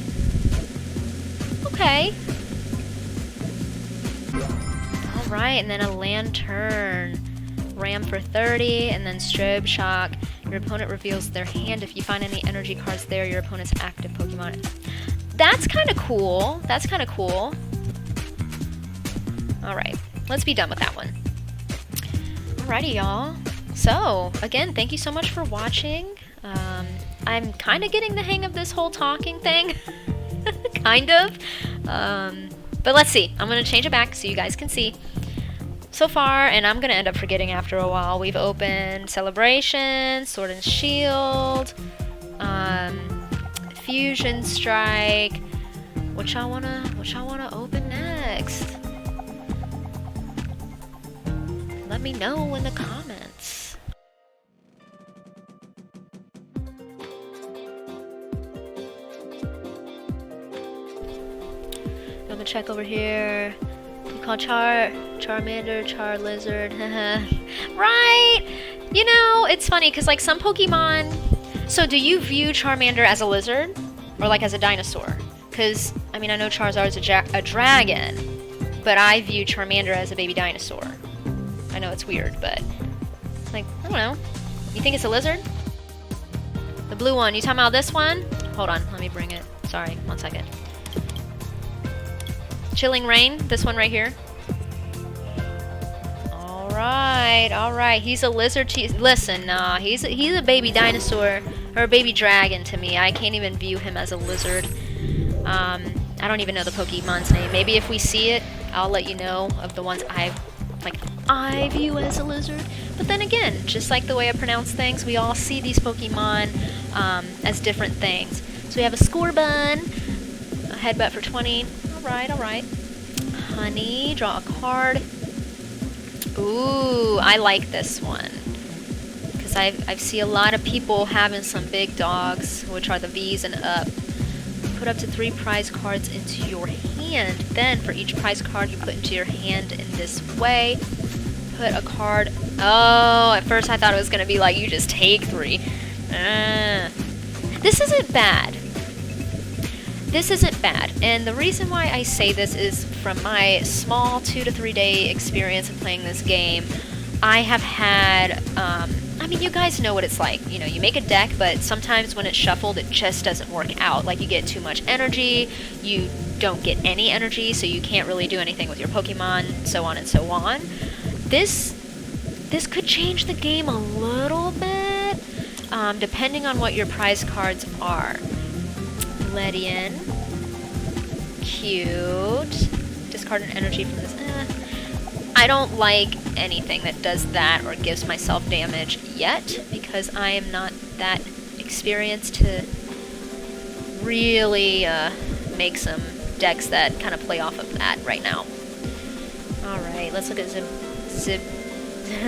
Okay. Alright, and then a Lantern. Ram for 30, and then Strobe Shock. Your opponent reveals their hand. If you find any energy cards there, your opponent's active Pokemon. That's kind of cool. That's kind of cool. Alright, let's be done with that one. Alrighty, y'all. So, again, thank you so much for watching. I'm kind of getting the hang of this whole talking thing. Kind of. But let's see. I'm going to change it back so you guys can see. So far, and I'm going to end up forgetting after a while, we've opened Celebration, Sword and Shield, Fusion Strike. What y'all wanna open next? Let me know in the comments. I'm gonna check over here. You call Charmander, Charlizard, right? You know, it's funny, because like some Pokemon... So do you view Charmander as a lizard? Or like as a dinosaur? Because, I mean, I know Charizard's a dragon, but I view Charmander as a baby dinosaur. I know it's weird, but... Like, I don't know. You think it's a lizard? The blue one. You talking about this one? Hold on, let me bring it. Sorry, 1 second. Chilling Rain, this one right here. Alright. He's a lizard. Listen, nah, he's a baby dinosaur, or a baby dragon to me. I can't even view him as a lizard. I don't even know the Pokemon's name. Maybe if we see it, I'll let you know of the ones I view as a lizard. But then again, just like the way I pronounce things, we all see these Pokemon as different things. So we have a Scorbun, a Headbutt for 20. Alright. Honey, draw a card. Ooh, I like this one. Because I see a lot of people having some big dogs, which are the V's and up. Put up to 3 prize cards into your hand. Then, for each prize card you put into your hand in this way, put a card... Oh, at first I thought it was going to be like, you just take 3. This isn't bad. this isn't bad, and the reason why I say this is from my small 2 to 3 day experience of playing this game. I have had, I mean, you guys know what it's like. You know, you make a deck, but sometimes when it's shuffled, it just doesn't work out. Like, you get too much energy, you don't get any energy, so you can't really do anything with your Pokemon, so on and so on. This could change the game a little bit, depending on what your prize cards are. Ledian. Cute. Discard an energy from this. I don't like anything that does that or gives myself damage yet, because I am not that experienced to really make some decks that kind of play off of that right now. Alright, let's look at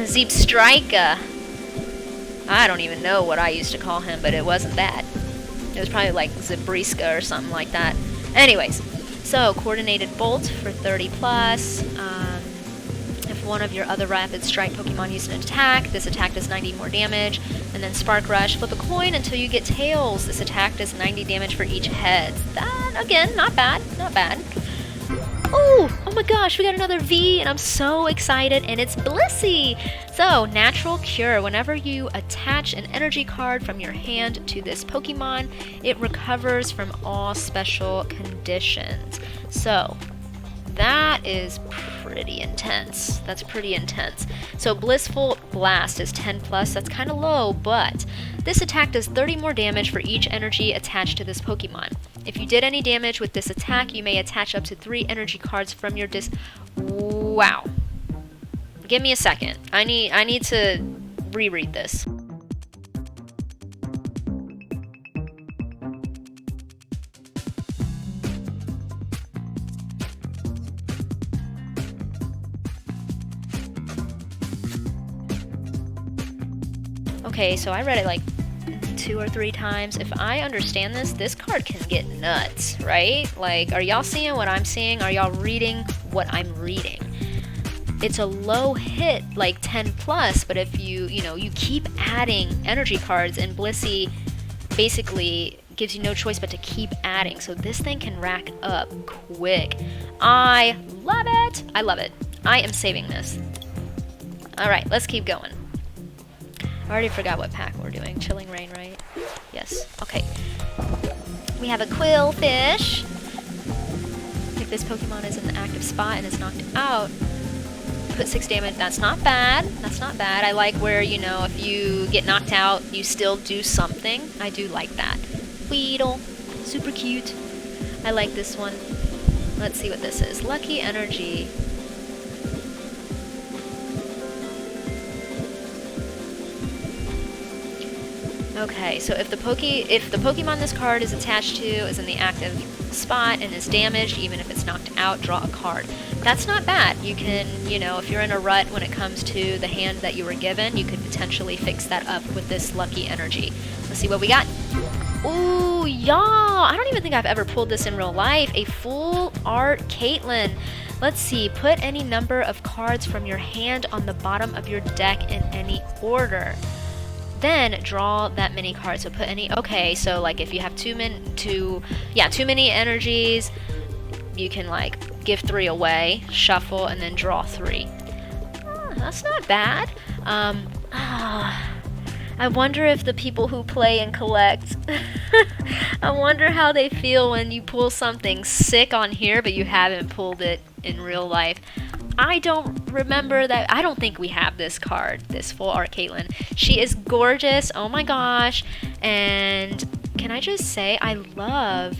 Zebstrika. I don't even know what I used to call him, but it wasn't that. It was probably like Zebriska or something like that. Anyways, so Coordinated Bolt for 30 plus. If one of your other Rapid Strike Pokemon used an attack, this attack does 90 more damage. And then Spark Rush, flip a coin until you get tails. This attack does 90 damage for each head. That, again, not bad, not bad. Oh my gosh, we got another V, and I'm so excited, and it's Blissey! So, Natural Cure. Whenever you attach an energy card from your hand to this Pokemon, it recovers from all special conditions. So, that is pretty intense. That's pretty intense. So Blissful Blast is 10 plus. That's kind of low, but this attack does 30 more damage for each energy attached to this Pokemon. If you did any damage with this attack, you may attach up to 3 energy cards from your Wow. Give me a second. I need to reread this. Okay, so I read it like 2 or 3 times. If I understand this card can get nuts, right? Like, are y'all seeing what I'm seeing? Are y'all reading what I'm reading? It's a low hit, like 10 plus, but if you keep adding energy cards, and Blissey basically gives you no choice but to keep adding. So this thing can rack up quick. I love it. I love it. I am saving this. All right, let's keep going. I already forgot what pack we're doing. Chilling Rain, right? Yes. Okay. We have a Quillfish. If this Pokemon is in the active spot and is knocked out, put 6 damage. That's not bad. That's not bad. I like where, if you get knocked out, you still do something. I do like that. Weedle. Super cute. I like this one. Let's see what this is. Lucky Energy. Okay, so if the Pokemon this card is attached to is in the active spot and is damaged, even if it's knocked out, draw a card. That's not bad. You can, if you're in a rut when it comes to the hand that you were given, you could potentially fix that up with this Lucky Energy. Let's see what we got. Ooh, y'all! I don't even think I've ever pulled this in real life. A full art Caitlyn. Let's see. Put any number of cards from your hand on the bottom of your deck in any order. Then draw that many cards. So put any. Okay, so like if you have too many energies, you can like give 3 away, shuffle, and then draw 3. That's not bad. I wonder if the people who play and collect, I wonder how they feel when you pull something sick on here, but you haven't pulled it in real life. I don't remember that. I don't think we have this card, this full art Caitlyn. She is gorgeous. Oh my gosh. And can I just say, I love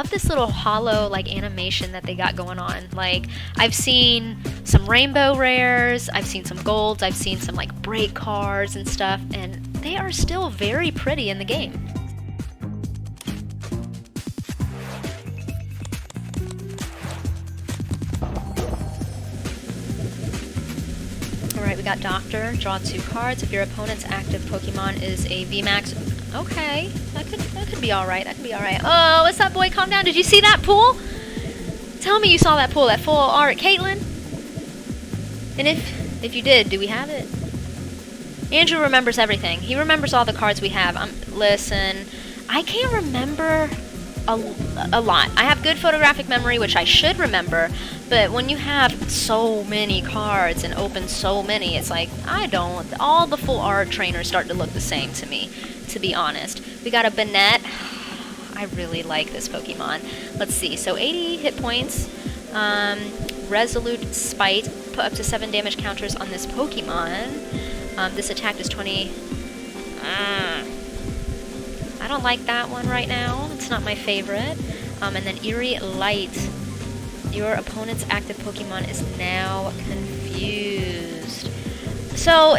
this little hollow like animation that they got going on. Like, I've seen some rainbow rares, I've seen some golds, I've seen some like break cards and stuff, and they are still very pretty in the game. Alright, we got Doctor. Draw 2 cards. If your opponent's active Pokemon is a VMAX. Okay, that could be alright. That could be alright. Oh, what's up, boy? Calm down. Did you see that pool? Tell me you saw that pool. That full art Caitlyn? And if you did, do we have it? Andrew remembers everything. He remembers all the cards we have. Listen, I can't remember. a lot. I have good photographic memory, which I should remember, but when you have so many cards and open so many, it's like, I don't. All the full art trainers start to look the same to me, to be honest. We got a Banette. I really like this Pokemon. Let's see. So 80 hit points. Resolute Spite. Put up to 7 damage counters on this Pokemon. This attack is 20. I don't like that one right now. It's not my favorite. And then Eerie Light. Your opponent's active Pokemon is now confused. So,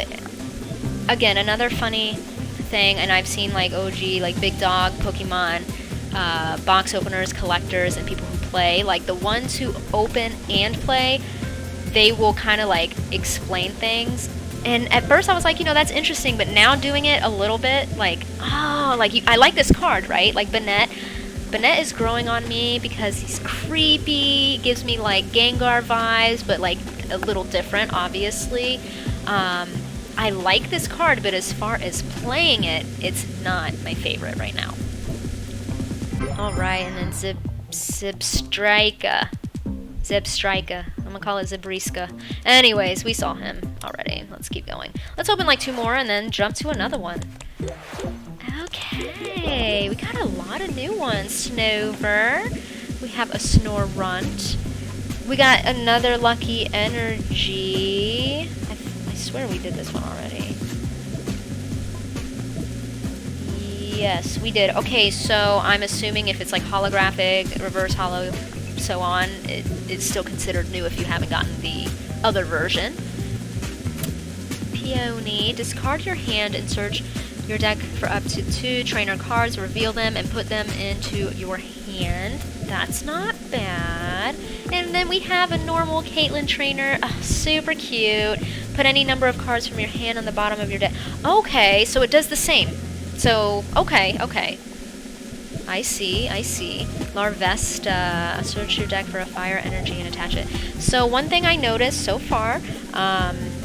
again, another funny thing, and I've seen like OG, like big dog Pokemon box openers, collectors, and people who play. Like the ones who open and play, they will kind of like explain things. And at first I was like, you know, that's interesting, but now doing it a little bit, like, oh, like, I like this card, right? Like, Banette. Banette is growing on me because he's creepy, gives me, like, Gengar vibes, but, like, a little different, obviously. I like this card, but as far as playing it, it's not my favorite right now. Alright, and then Zebstrika. I'm gonna call it Zebriska. Anyways, we saw him already. Let's keep going. Let's open like 2 more and then jump to another one. Okay, we got a lot of new ones. Snover. We have a Snorunt. We got another Lucky Energy. I swear we did this one already. Yes, we did. Okay, so I'm assuming if it's like holographic, reverse holo, so on, it's still considered new if you haven't gotten the other version. Peony. Discard your hand and search your deck for up to 2 trainer cards, reveal them, and put them into your hand. That's not bad. And then we have a normal Caitlyn trainer. Super cute. Put any number of cards from your hand on the bottom of your deck. Okay, so it does the same. So, okay. I see. Larvesta. Search your deck for a fire energy and attach it. So one thing I noticed so far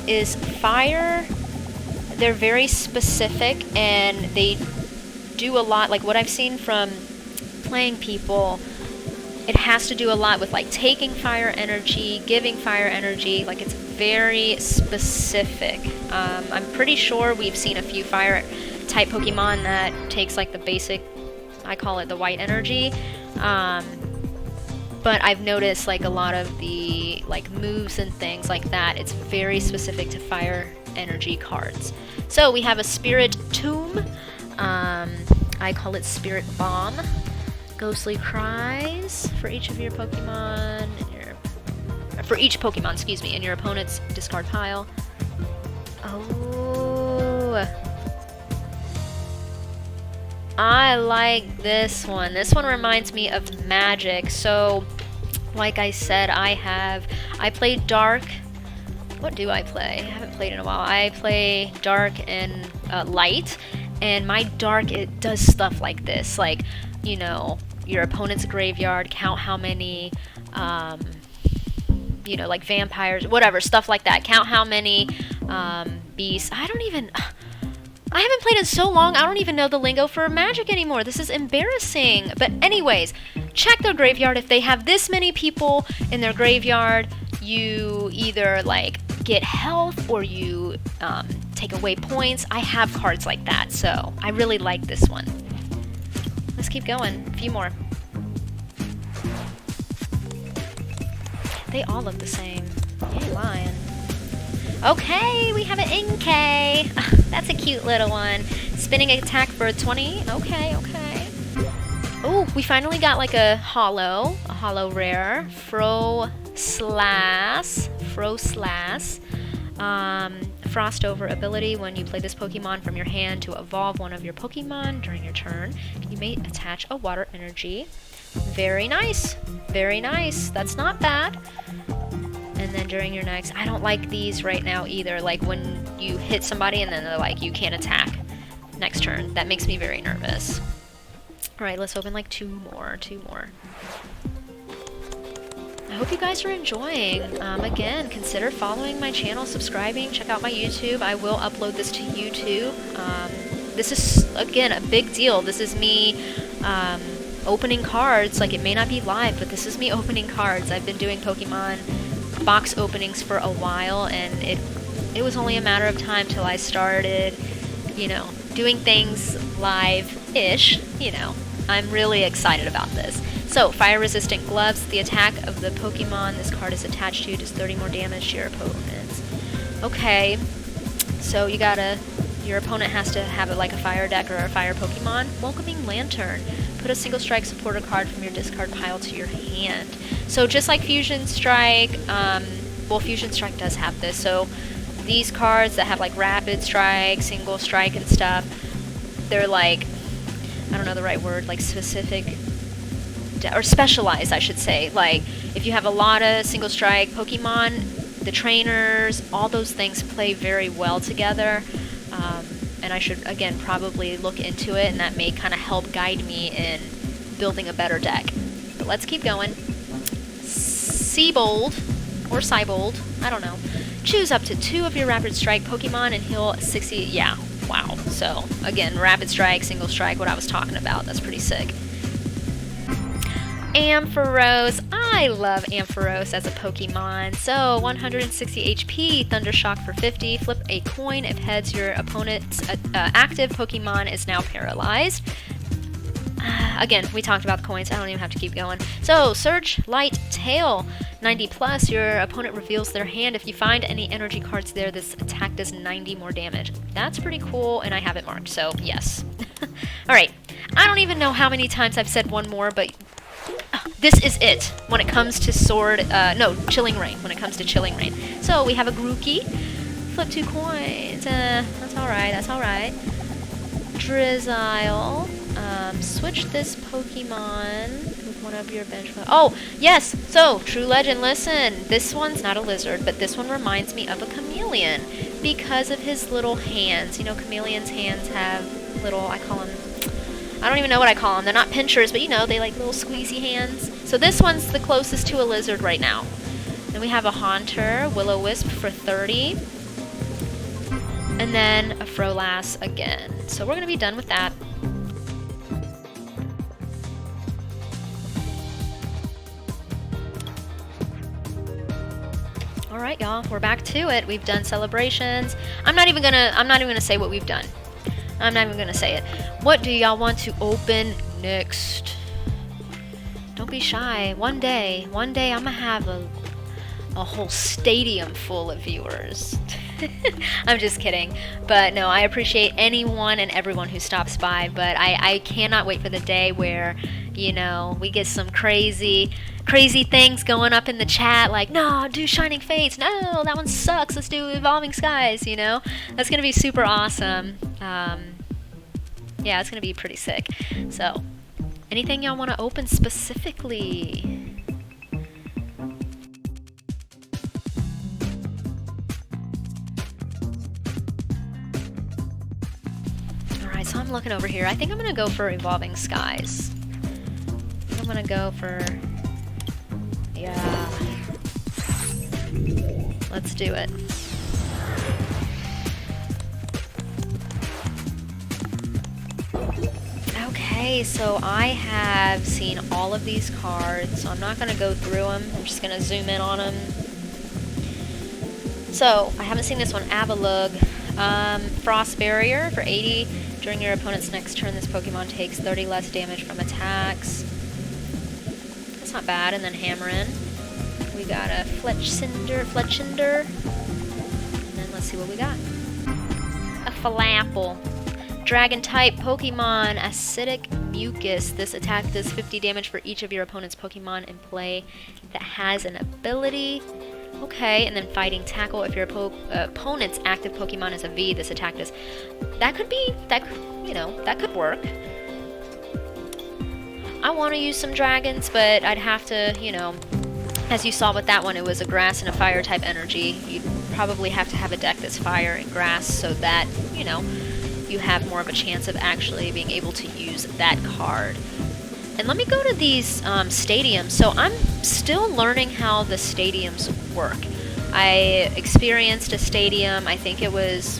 is fire, they're very specific and they do a lot, like what I've seen from playing people, it has to do a lot with like taking fire energy, giving fire energy, like it's very specific. I'm pretty sure we've seen a few fire type Pokemon that takes like the basic, I call it the white energy, but I've noticed like a lot of the like moves and things like that, it's very specific to fire energy cards. So we have a Spirit Tomb, I call it Spirit Bomb. Ghostly Cries for each of your Pokemon, for each Pokemon, excuse me, in your opponent's discard pile. Oh, I like this one. This one reminds me of Magic. So, like I said, I played Dark. What do I play? I haven't played in a while. I play Dark and Light, and my Dark, it does stuff like this. Like, you know, your opponent's graveyard, count how many, you know, like vampires, whatever, stuff like that. Count how many beasts. I haven't played in so long, I don't even know the lingo for Magic anymore. This is embarrassing. But anyways, check their graveyard. If they have this many people in their graveyard, you either like get health or you take away points. I have cards like that, so I really like this one. Let's keep going. A few more. They all look the same. You ain't lying. Okay, we have an Inkay. That's a cute little one. Spinning attack for 20. Okay. Oh, we finally got like a holo rare. Froslass. Frost over ability. When you play this Pokemon from your hand to evolve one of your Pokemon during your turn, you may attach a water energy. Very nice. That's not bad. And then during your next, I don't like these right now either. Like when you hit somebody and then they're like, you can't attack next turn. That makes me very nervous. Alright, let's open like two more. I hope you guys are enjoying. Again, consider following my channel, subscribing, check out my YouTube. I will upload this to YouTube. This is, again, a big deal. This is me opening cards. Like, it may not be live, but this is me opening cards. I've been doing Pokemon box openings for a while, and it was only a matter of time till I started, you know, doing things live-ish, you know. I'm really excited about this. So, fire-resistant gloves. The attack of the Pokemon this card is attached to does 30 more damage to your opponents. Okay, so your opponent has to have it like a fire deck or a fire Pokemon. Welcoming Lantern. Put a single strike supporter card from your discard pile to your hand. So just like Fusion Strike, well, Fusion Strike does have this. So these cards that have like Rapid Strike, Single Strike and stuff, they're like, I don't know the right word, like specific, or specialized, I should say. Like, if you have a lot of Single Strike Pokemon, the trainers, all those things play very well together. And I should, again, probably look into it, and that may kind of help guide me in building a better deck. But let's keep going. Seabold, or Cybold, I don't know. Choose up to 2 of your Rapid Strike Pokemon and heal 60, yeah, wow. So, again, Rapid Strike, Single Strike, what I was talking about, that's pretty sick. Ampharos. I love Ampharos as a Pokemon. So, 160 HP, Thundershock for 50, flip a coin. If heads, your opponent's active Pokemon is now paralyzed. Again, we talked about the coins, I don't even have to keep going. So, Surge, Light, Tail, 90 plus, your opponent reveals their hand. If you find any energy cards there, this attack does 90 more damage. That's pretty cool, and I have it marked, so yes. Alright, I don't even know how many times I've said one more, but this is it when it comes to Chilling Rain, when it comes to Chilling Rain. So we have a Grookey, flip 2 coins, that's alright. Drizzile, switch this Pokemon with one of your bench. Oh, yes, so, True Legend, listen, this one's not a lizard, but this one reminds me of a chameleon because of his little hands. You know, chameleons' hands have little, I don't even know what I call them. They're not pinchers, but you know, they like little squeezy hands. So this one's the closest to a lizard right now. Then we have a Haunter, Will-O-Wisp for 30. And then a Frolass again. So we're going to be done with that. Alright, y'all, we're back to it. We've done celebrations. I'm not even gonna say what we've done. I'm not even gonna say it. What do y'all want to open next? Don't be shy. One day I'm gonna have a whole stadium full of viewers. I'm just kidding. But no, I appreciate anyone and everyone who stops by, but I cannot wait for the day where, you know, we get some crazy things going up in the chat, like, no, do Shining Fates, no, that one sucks, let's do Evolving Skies, you know? That's gonna be super awesome. Yeah, it's gonna be pretty sick. So, anything y'all want to open specifically? Alright, so I'm looking over here. I think I'm gonna go for Evolving Skies. I'm gonna go for... yeah. Let's do it. Okay, so I have seen all of these cards, so I'm not going to go through them. I'm just going to zoom in on them. So, I haven't seen this one, Avalugg. Frost Barrier for 80. During your opponent's next turn, this Pokemon takes 30 less damage from attacks. That's not bad. And then Hammerin. We got a Fletchinder. And then let's see what we got. A Falafel. Dragon-type Pokemon, Acidic Mucus. This attack does 50 damage for each of your opponent's Pokemon in play that has an ability. Okay, and then Fighting Tackle. If your opponent's active Pokemon is a V, this attack does... that could work. I want to use some dragons, but I'd have to, you know... as you saw with that one, it was a grass and a fire-type energy. You'd probably have to have a deck that's fire and grass so that, you know... you have more of a chance of actually being able to use that card. And let me go to these stadiums. So I'm still learning how the stadiums work. I experienced a stadium, I think it was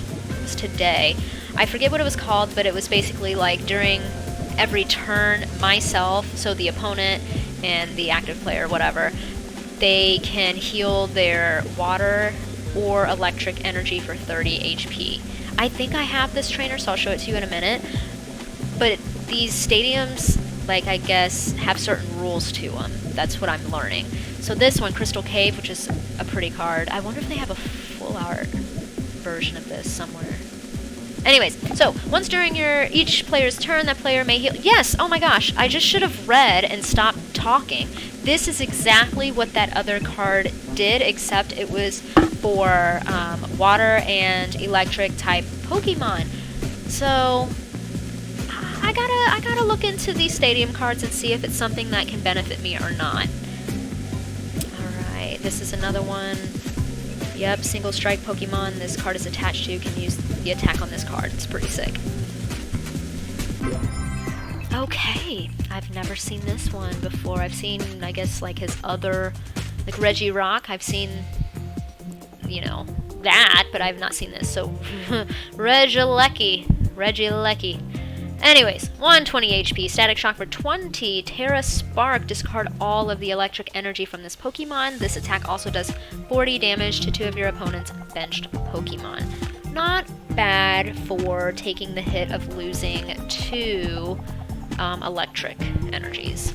today. I forget what it was called, but it was basically like during every turn myself, so the opponent and the active player, whatever, they can heal their water or electric energy for 30 HP. I think I have this trainer, so I'll show it to you in a minute. But these stadiums, like, I guess, have certain rules to them. That's what I'm learning. So this one, Crystal Cave, which is a pretty card. I wonder if they have a full art version of this somewhere. Anyways, so once during each player's turn, that player may heal. Yes, oh my gosh, I just should have read and stopped talking. This is exactly what that other card did, except it was for water and electric type Pokemon. So I gotta look into these stadium cards and see if it's something that can benefit me or not. Alright, this is another one. Yep, single strike Pokemon this card is attached to can use the attack on this card. It's pretty sick. Okay, I've never seen this one before. I've seen, I guess, like his other, like Regirock. I've seen, you know, that, but I've not seen this. So, Regieleki. Anyways, 120 HP, Static Shock for 20, Terra Spark, discard all of the electric energy from this Pokemon. This attack also does 40 damage to 2 of your opponent's benched Pokemon. Not bad for taking the hit of losing 2 electric energies.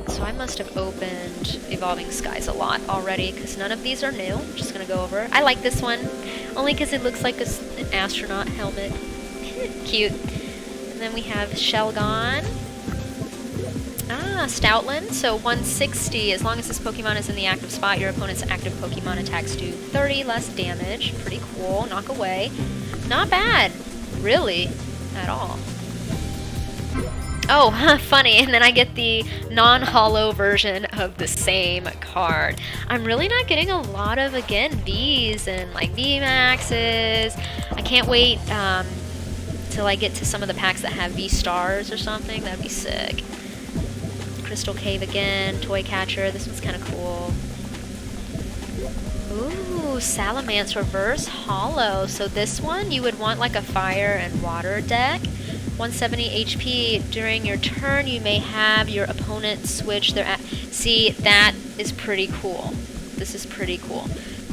So I must have opened Evolving Skies a lot already, because none of these are new. I'm just going to go over. I like this one, only because it looks like an astronaut helmet. Cute. And then we have Shelgon. Stoutland. So 160. As long as this Pokemon is in the active spot, your opponent's active Pokemon attacks do 30 less damage. Pretty cool. Knock away. Not bad, really, at all. Oh, funny, and then I get the non-holo version of the same card. I'm really not getting a lot of, again, Vs and, like, V-Maxes. I can't wait till I get to some of the packs that have V-Stars or something. That'd be sick. Crystal Cave again, Toy Catcher. This one's kind of cool. Ooh, Salamance Reverse Holo. So this one, you would want, like, a fire and water deck. 170 HP. During your turn, you may have your opponent switch their... See, that is pretty cool. This is pretty cool.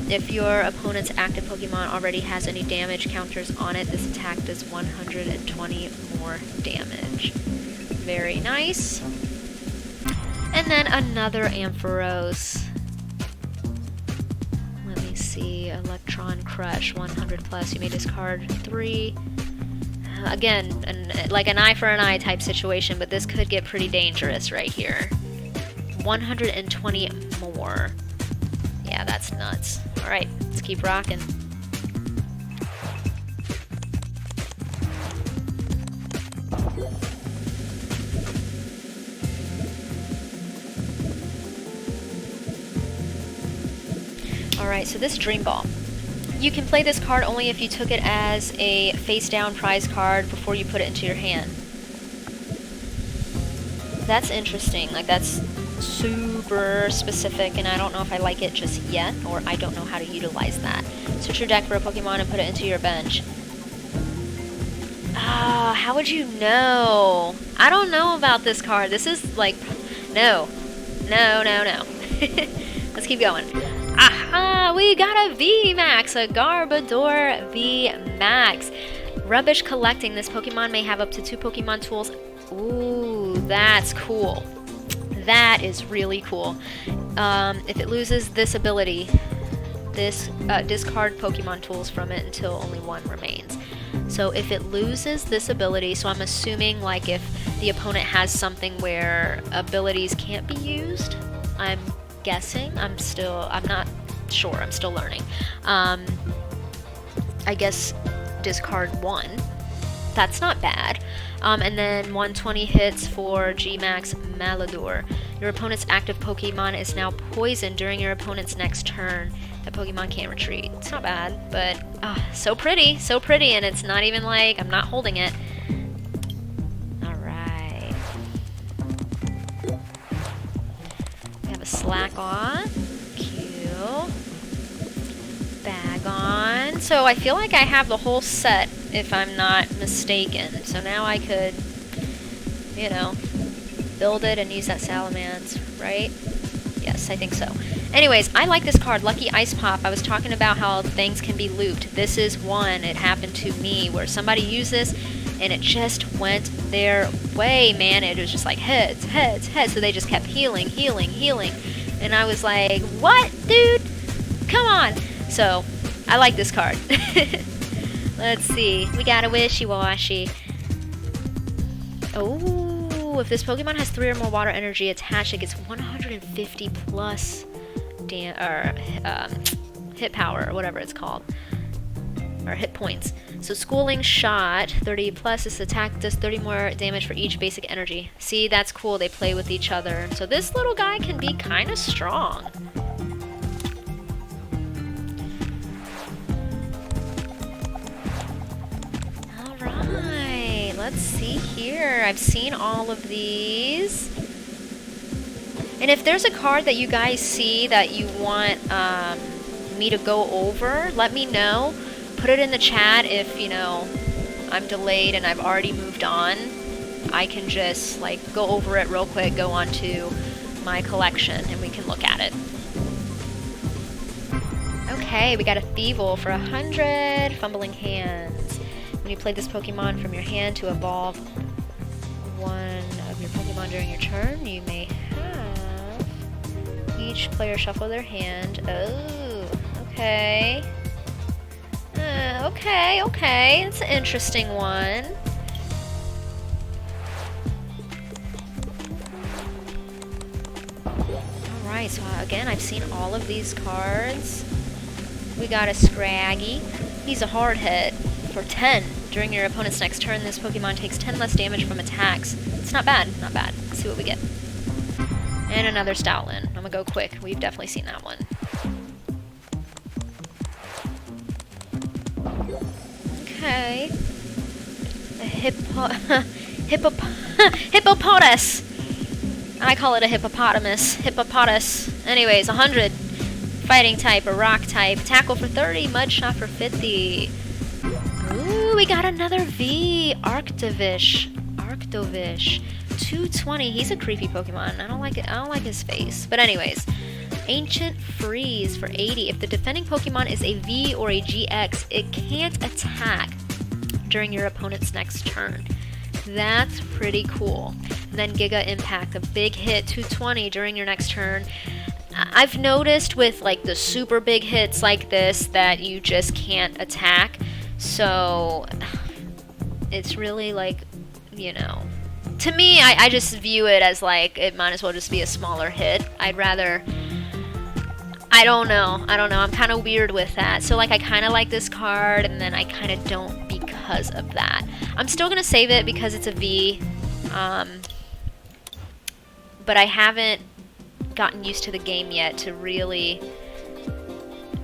If your opponent's active Pokemon already has any damage counters on it, this attack does 120 more damage. Very nice. And then another Ampharos. Let me see. Electron Crush, 100 plus. You may discard 3. Again, like an eye for an eye type situation, but this could get pretty dangerous right here. 120 more. Yeah, that's nuts. Alright, let's keep rocking. Alright, so this Dream Ball. You can play this card only if you took it as a face-down prize card before you put it into your hand. That's interesting. Like, that's super specific, and I don't know if I like it just yet, or I don't know how to utilize that. Switch your deck for a Pokemon and put it into your bench. Ah, how would you know? I don't know about this card. This is like... No. No. Let's keep going. Aha! We got a V-Max! A Garbodor V-Max. Rubbish collecting. This Pokemon may have up to 2 Pokemon tools. Ooh, that's cool. That is really cool. If it loses this ability, discard Pokemon tools from it until only 1 remains. So if it loses this ability, so I'm assuming like if the opponent has something where abilities can't be used, I'm guessing, I'm not sure, I'm still learning. I guess discard 1. That's not bad. And then 120 hits for G-Max Malador. Your opponent's active Pokemon is now poisoned during your opponent's next turn. That Pokemon can't retreat. It's not bad, but so pretty, and it's not even like I'm not holding it. Alright. We have a Slack on. Cute. Bag on. So I feel like I have the whole set, if I'm not mistaken. So now I could, you know, build it and use that Salamance, right? Yes, I think so. Anyways, I like this card, Lucky Ice Pop. I was talking about how things can be looped. This is one. It happened to me where somebody used this and it just went their way, man. It was just like heads, heads, heads. So they just kept healing, healing, healing. And I was like, what, dude? Come on. So, I like this card. Let's see. We got a Wishy-Washy. Oh, if this Pokemon has 3 or more water energy attached, it gets 150 plus hit power, or whatever it's called. Or hit points. So Schooling Shot, 30 plus, this attack does 30 more damage for each basic energy. See, that's cool, they play with each other. So this little guy can be kind of strong. Alright, let's see here. I've seen all of these. And if there's a card that you guys see that you want me to go over, let me know. Put it in the chat if, you know, I'm delayed and I've already moved on. I can just, like, go over it real quick, go onto my collection, and we can look at it. Okay, we got a Thievul for 100. Fumbling Hands. When you play this Pokemon from your hand to evolve one of your Pokemon during your turn, you may have each player shuffle their hand. Oh, okay. Okay, it's an interesting one. Alright, so again, I've seen all of these cards. We got a Scraggy. He's a hard hit for 10. During your opponent's next turn, this Pokemon takes 10 less damage from attacks. It's not bad, not bad. Let's see what we get. And another Stoutland. I'm gonna go quick. We've definitely seen that one. Okay. A hippopotamus. I call it a hippopotamus. Hippopotamus. Anyways, 100. Fighting type, a rock type. Tackle for 30, mud shot for 50. Ooh, we got another V. Arctovish. 220. He's a creepy Pokemon. I don't like it. I don't like his face. But anyways. Ancient Freeze for 80. If the defending Pokemon is a V or a GX, it can't attack during your opponent's next turn. That's pretty cool. And then Giga Impact, a big hit, 220 during your next turn. I've noticed with like the super big hits like this that you just can't attack. So it's really like, you know, to me, I just view it as like it might as well just be a smaller hit. I'd rather, I don't know, I'm kind of weird with that. So like I kind of like this card and then I kind of don't because of that. I'm still going to save it because it's a V, but I haven't gotten used to the game yet to really,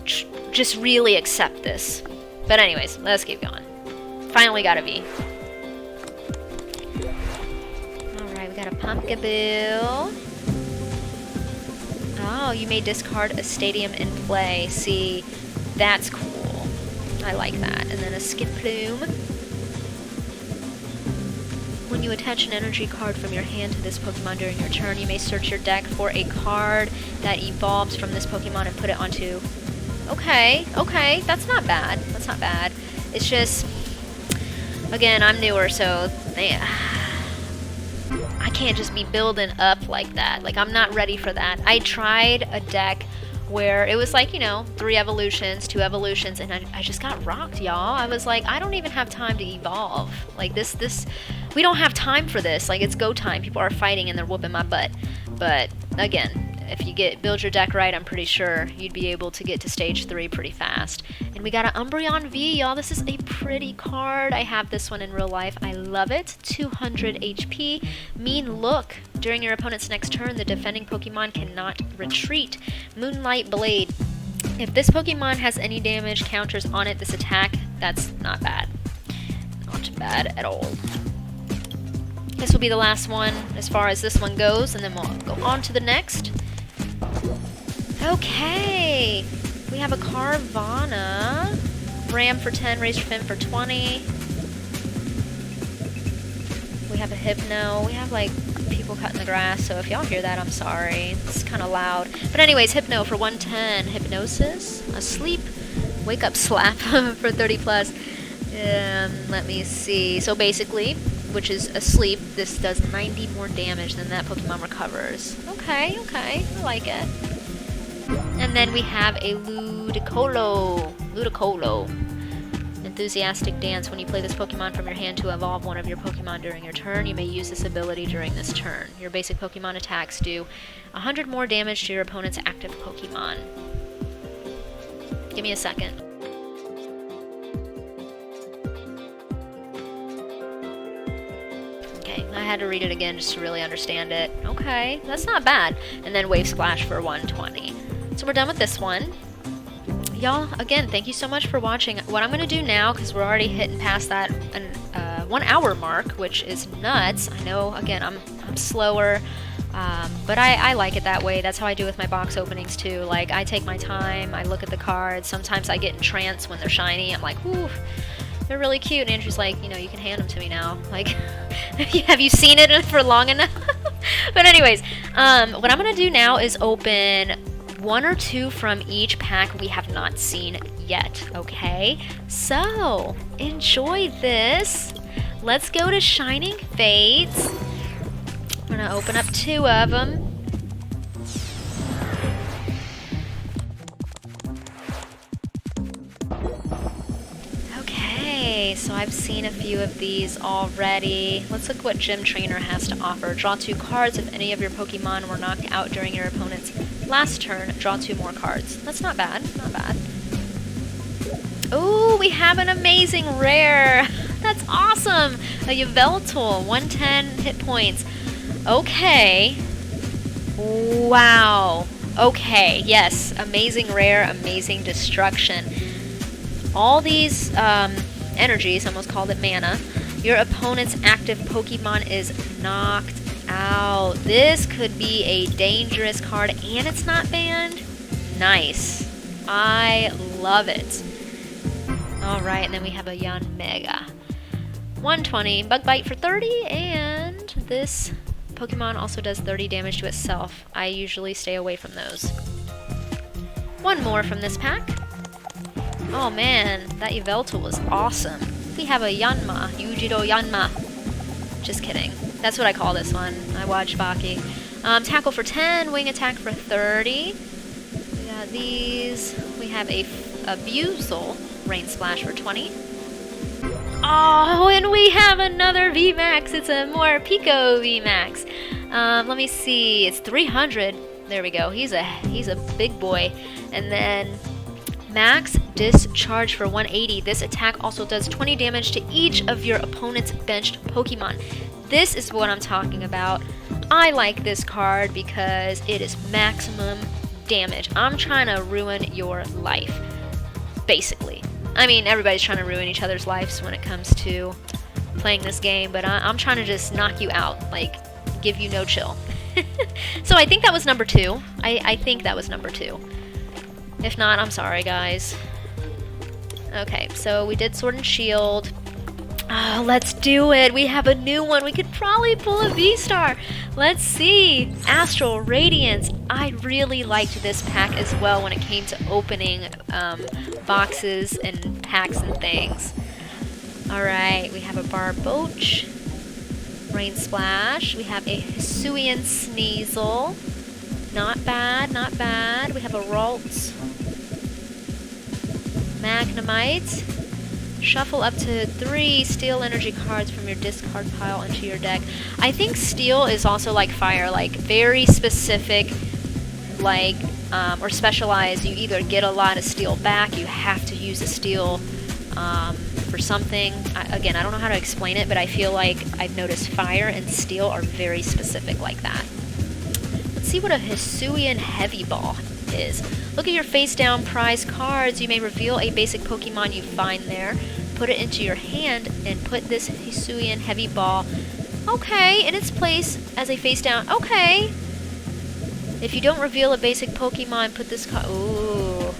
just really accept this. But anyways, let's keep going. Finally got a V. Alright, we got a Pumpkaboo. Oh, you may discard a stadium in play. See, that's cool. I like that. And then a Skiploom. When you attach an energy card from your hand to this Pokemon during your turn, you may search your deck for a card that evolves from this Pokemon and put it onto... Okay, that's not bad. That's not bad. It's just... Again, I'm newer, so... I can't just be building up like that. Like, I'm not ready for that. I tried a deck where it was like, you know, 3 evolutions, 2 evolutions, and I just got rocked, y'all. I was like, I don't even have time to evolve. Like, we don't have time for this. Like, it's go time. People are fighting and they're whooping my butt. But, again, if you build your deck right, I'm pretty sure you'd be able to get to stage 3 pretty fast. And we got an Umbreon V, y'all. This is a pretty card. I have this one in real life. I love it. 200 HP. Mean Look. During your opponent's next turn, the defending Pokemon cannot retreat. Moonlight Blade. If this Pokemon has any damage counters on it, this attack, that's not bad. Not bad at all. This will be the last one as far as this one goes, and then we'll go on to the next. Okay, we We have a Carvana. Ram for 10, Razor Fin for 20. We have a Hypno. We have, like, people cutting the grass, so if y'all hear that, I'm sorry. It's kind of loud. But anyways, Hypno for 110. Hypnosis. Asleep. Wake Up Slap for 30 plus. Let me see. So basically, which is Asleep, this does 90 more damage than that Pokemon recovers. Okay, I like it. And then we have a Ludicolo. Enthusiastic Dance. When you play this Pokemon from your hand to evolve one of your Pokemon during your turn, you may use this ability during this turn. Your basic Pokemon attacks do 100 more damage to your opponent's active Pokemon. Give me a second. Okay, I had to read it again just to really understand it. Okay, that's not bad. And then Wave Splash for 120. So we're done with this one. Y'all, again, thank you so much for watching. What I'm going to do now, because we're already hitting past that 1 hour mark, which is nuts. I know, again, I'm slower, but I like it that way. That's how I do with my box openings, too. Like, I take my time, I look at the cards. Sometimes I get entranced when they're shiny. I'm like, whew, they're really cute. And Andrew's like, you know, you can hand them to me now. Like, have you seen it for long enough? But anyways, what I'm going to do now is open 1 or 2 from each pack we have not seen yet, okay? So, enjoy this. Let's go to Shining Fates. I'm gonna open up 2 of them. Okay, so I've seen a few of these already. Let's look what Gym Trainer has to offer. Draw 2 cards if any of your Pokemon were knocked out during your opponent's last turn. Draw 2 more cards. That's not bad, not bad. Ooh, we have an amazing rare. That's awesome. A Yveltal, 110 hit points. Okay. Wow. Okay, yes. Amazing rare, amazing destruction. All these energies, almost called it mana, your opponent's active Pokemon is knocked out. This could be a dangerous card, and it's not banned. Nice. I love it. Alright, and then we have a Yanmega. 120, Bug Bite for 30, and this Pokemon also does 30 damage to itself. I usually stay away from those. 1 more from this pack. Oh man, that Yveltal was awesome. We have a Yanma, Yujiro Yanma. Just kidding. That's what I call this one. I watched Baki. Tackle for 10, Wing Attack for 30. We got these. We have a Buzzle, Rain Splash for 20. Oh, and we have another VMAX. It's a more Pico VMAX. Let me see. It's 300. There we go. He's a big boy. And then Max Discharge for 180. This attack also does 20 damage to each of your opponent's benched Pokemon. This is what I'm talking about. I like this card because it is maximum damage. I'm trying to ruin your life, basically. I mean, everybody's trying to ruin each other's lives when it comes to playing this game, but I'm trying to just knock you out, like, give you no chill. So I think that was number 2. I think that was number 2. If not, I'm sorry, guys. Okay, so we did Sword and Shield. Oh, let's do it. We have a new one. We could probably pull a V-Star. Let's see. Astral Radiance. I really liked this pack as well when it came to opening boxes and packs and things. Alright, we have a Barboach. Rain Splash. We have a Hisuian Sneasel. Not bad, not bad. We have a Ralts. Magnemite. Shuffle up to 3 Steel Energy cards from your discard pile into your deck. I think Steel is also like Fire, like very specific, like, or specialized. You either get a lot of Steel back, you have to use a Steel for something. Again, I don't know how to explain it, but I feel like I've noticed Fire and Steel are very specific like that. Let's see what a Hisuian Heavy Ball is. Look at your face down prize cards. You may reveal a basic Pokemon you find there, put it into your hand, and put this Hisuian Heavy Ball, okay, in its place as a face down. Okay. If you don't reveal a basic Pokemon, put this card. Ooh.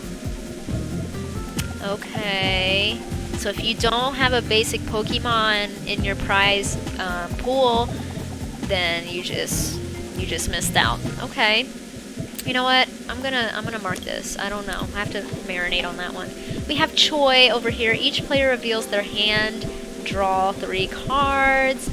Okay. So if you don't have a basic Pokemon in your prize pool, then you just missed out. Okay. You know what? I'm gonna mark this. I don't know. I have to marinate on that one. We have Choi over here. Each player reveals their hand. Draw 3 cards.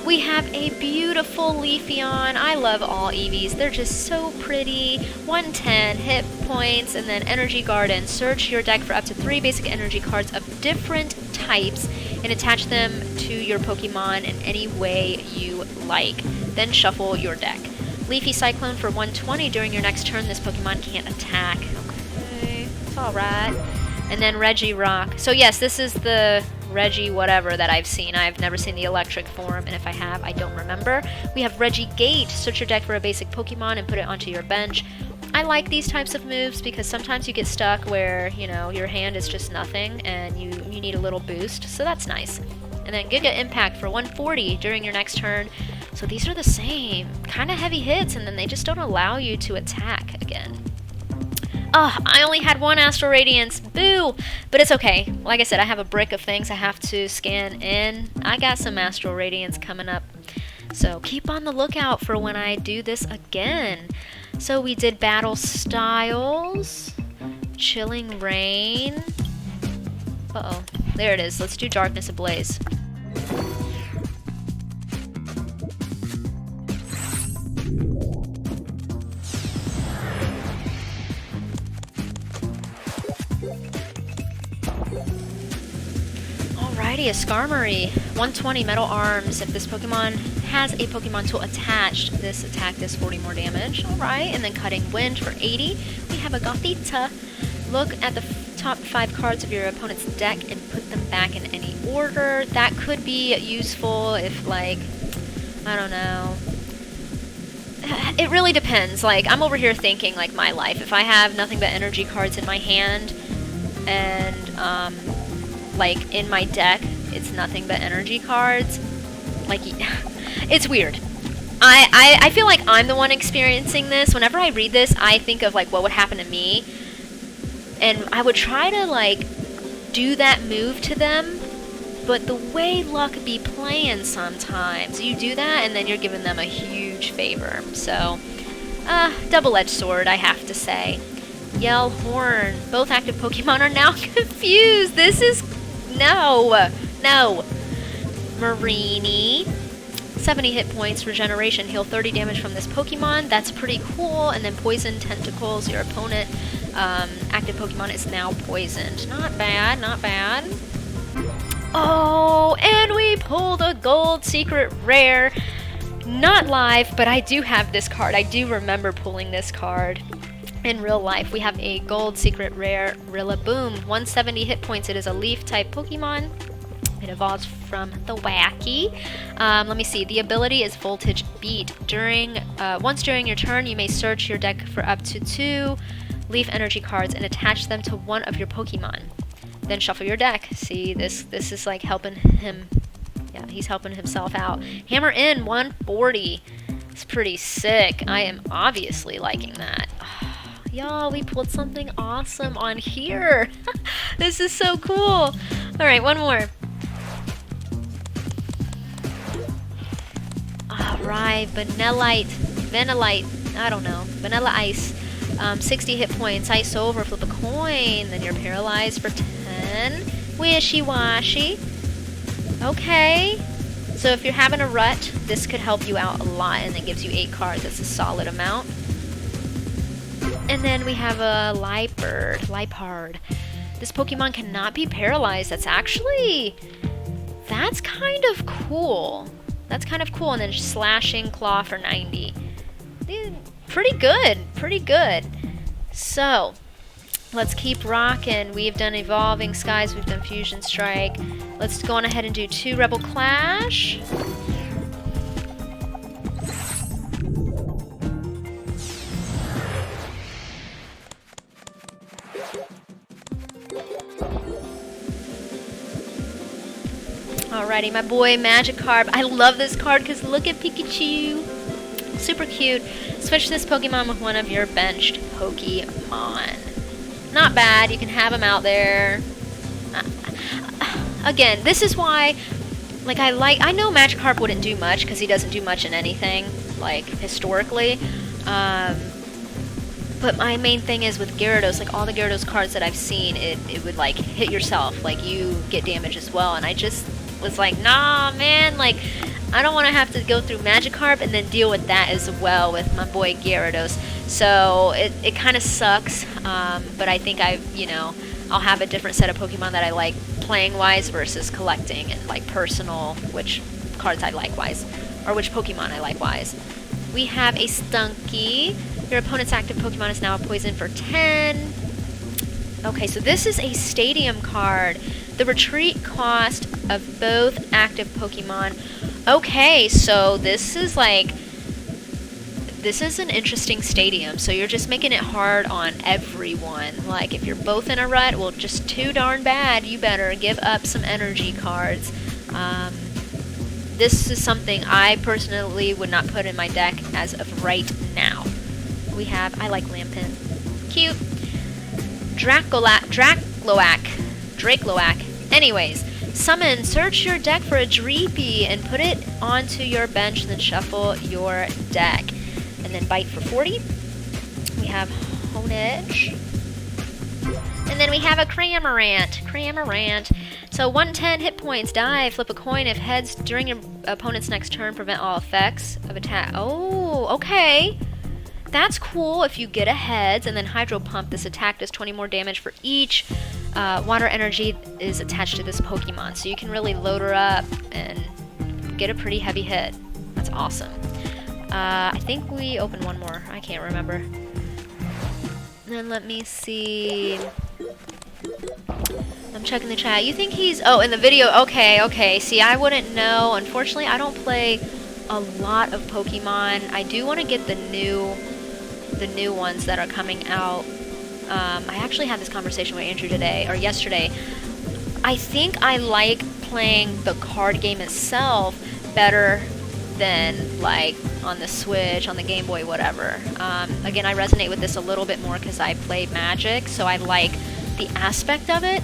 We have a beautiful Leafeon. I love all Eevees. They're just so pretty. 110 hit points, and then Energy Garden. Search your deck for up to 3 basic energy cards of different types and attach them to your Pokemon in any way you like. Then shuffle your deck. Leafy Cyclone for 120. During your next turn, this Pokemon can't attack. Okay, it's alright. And then Regirock. So yes, this is the Reggie whatever that I've seen. I've never seen the electric form, and if I have, I don't remember. We have Regigate. Search your deck for a basic Pokemon and put it onto your bench. I like these types of moves because sometimes you get stuck where, you know, your hand is just nothing and you need a little boost, so that's nice. And then Giga Impact for 140 during your next turn. So these are the same. Kind of heavy hits, and then they just don't allow you to attack again. Oh, I only had 1 Astral Radiance. Boo! But it's okay. Like I said, I have a brick of things I have to scan in. I got some Astral Radiance coming up. So keep on the lookout for when I do this again. So we did Battle Styles. Chilling Rain. Uh-oh. There it is. Let's do Darkness Ablaze. Alrighty, a Skarmory. 120 Metal Arms. If this Pokemon has a Pokemon tool attached, this attack does 40 more damage. Alright, and then Cutting Wind for 80. We have a Gothita. Look at the top 5 cards of your opponent's deck and put them back in any order. That could be useful if, like, I don't know. It really depends. Like, I'm over here thinking, like, my life. If I have nothing but energy cards in my hand and, like, in my deck, it's nothing but energy cards. Like, it's weird. I feel like I'm the one experiencing this. Whenever I read this, I think of, like, what would happen to me. And I would try to, like, do that move to them. But the way luck be playing sometimes, you do that and then you're giving them a huge favor. So, double-edged sword, I have to say. Yell Horn. Both active Pokemon are now confused. This is... No. Marini. 70 hit points, regeneration, heal 30 damage from this Pokemon. That's pretty cool. And then Poison Tentacles. Your opponent, active Pokemon, is now poisoned. Not bad. Oh, and we pulled a gold secret rare. Not live, but I do have this card. I do remember pulling this card in real life. We have a gold secret rare, Rillaboom. 170 hit points. It is a leaf-type Pokemon. It evolves from the Wacky. Let me see. The ability is Voltage Beat. Once during your turn, you may search your deck for up to 2 leaf energy cards and attach them to one of your Pokemon. Then shuffle your deck. See, this is like helping him. Yeah, he's helping himself out. Hammer in 140. It's pretty sick. I am obviously liking that. Y'all, we pulled something awesome on here. This is so cool. Alright, one more. Alright, Vanillite. I don't know. Vanilla Ice. 60 hit points. Ice over. Flip a coin. Then you're paralyzed for 10. Wishy-washy. Okay. So if you're having a rut, this could help you out a lot, and it gives you 8 cards. That's a solid amount. And then we have a Liepard. This Pokemon cannot be paralyzed. That's kind of cool. And then Slashing Claw for 90. Pretty good. So, let's keep rocking. We've done Evolving Skies, we've done Fusion Strike. Let's go on ahead and do 2 Rebel Clash. Alrighty, my boy Magikarp. I love this card because look at Pikachu. Super cute. Switch this Pokemon with one of your benched Pokemon. Not bad. You can have him out there. Again, this is why, like, I know Magikarp wouldn't do much, because he doesn't do much in anything, like, historically. But my main thing is with Gyarados, like, all the Gyarados cards that I've seen, it would, like, hit yourself. Like, you get damage as well. And I just was like, nah, man, like, I don't want to have to go through Magikarp and then deal with that as well with my boy Gyarados. So it kind of sucks, but I think I'll have a different set of Pokemon that I like playing-wise versus collecting and, like, personal, which cards I like-wise, or which Pokemon I like-wise. We have a Stunky. Your opponent's active Pokemon is now a poison for 10. Okay, so this is a Stadium card. The retreat cost of both active Pokemon. Okay, so this is an interesting Stadium. So you're just making it hard on everyone. Like, if you're both in a rut, well, just too darn bad. You better give up some energy cards. This is something I personally would not put in my deck as of right now. We have, I like Lampin. Cute. Dracloak. Anyways, summon, search your deck for a Dreepy and put it onto your bench, then shuffle your deck. And then bite for 40. We have Honedge. And then we have a Cramorant. So 110 hit points, dive, flip a coin. If heads during your opponent's next turn, prevent all effects of attack. Oh, okay. That's cool if you get a heads, and then Hydro Pump. This attack does 20 more damage for each water energy is attached to this Pokemon. So you can really load her up and get a pretty heavy hit. That's awesome. I think we opened one more. I can't remember. And then let me see. I'm checking the chat. You think he's... Oh, in the video. Okay. See, I wouldn't know. Unfortunately, I don't play a lot of Pokemon. I do want to get the new ones that are coming out. I actually had this conversation with Andrew yesterday. I think I like playing the card game itself better than, like, on the Switch, on the Game Boy, whatever. Again, I resonate with this a little bit more because I play Magic, so I like the aspect of it.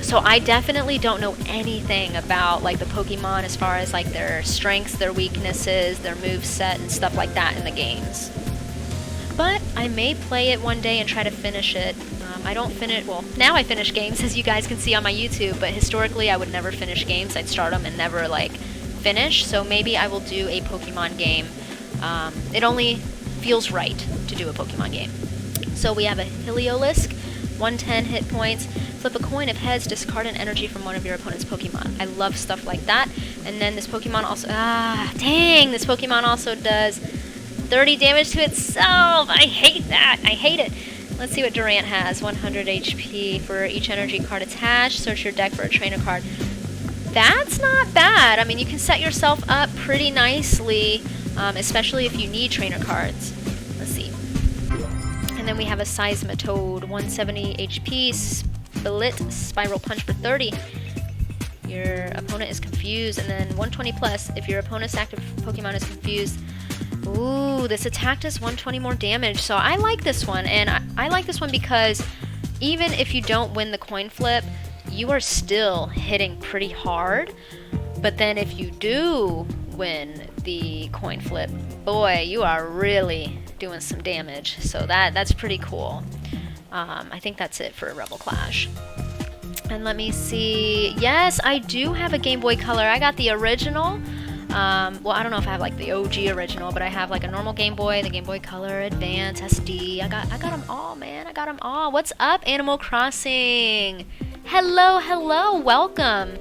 So I definitely don't know anything about, like, the Pokemon as far as, like, their strengths, their weaknesses, their moveset, and stuff like that in the games. But I may play it one day and try to finish it. I don't finish... Well, now I finish games, as you guys can see on my YouTube, but historically I would never finish games. I'd start them and never, like, finish. So maybe I will do a Pokemon game. It only feels right to do a Pokemon game. So we have a Heliolisk, 110 hit points. Flip a coin. If heads, discard an energy from one of your opponent's Pokemon. I love stuff like that. And then this Pokemon also... This Pokemon also does 30 damage to itself. I hate that. I hate it. Let's see what Durant has. 100 HP for each energy card attached. Search your deck for a trainer card. That's not bad. I mean, you can set yourself up pretty nicely, especially if you need trainer cards. Let's see. And then we have a Seismitoad, 170 HP, Split, Spiral Punch for 30. Your opponent is confused, and then 120 plus if your opponent's active Pokemon is confused. Ooh, this attack does 120 more damage, so I like this one, and I like this one because even if you don't win the coin flip, you are still hitting pretty hard. But then if you do win the coin flip, boy, you are really doing some damage. So that's pretty cool. I think that's it for Rebel Clash. And let me see. Yes, I do have a Game Boy Color. I got the original. Well, I don't know if I have, like, the OG original, but I have, like, a normal Game Boy, the Game Boy Color, Advance, SD. I got them all, man. I got them all. What's up, Animal Crossing? Hello, welcome.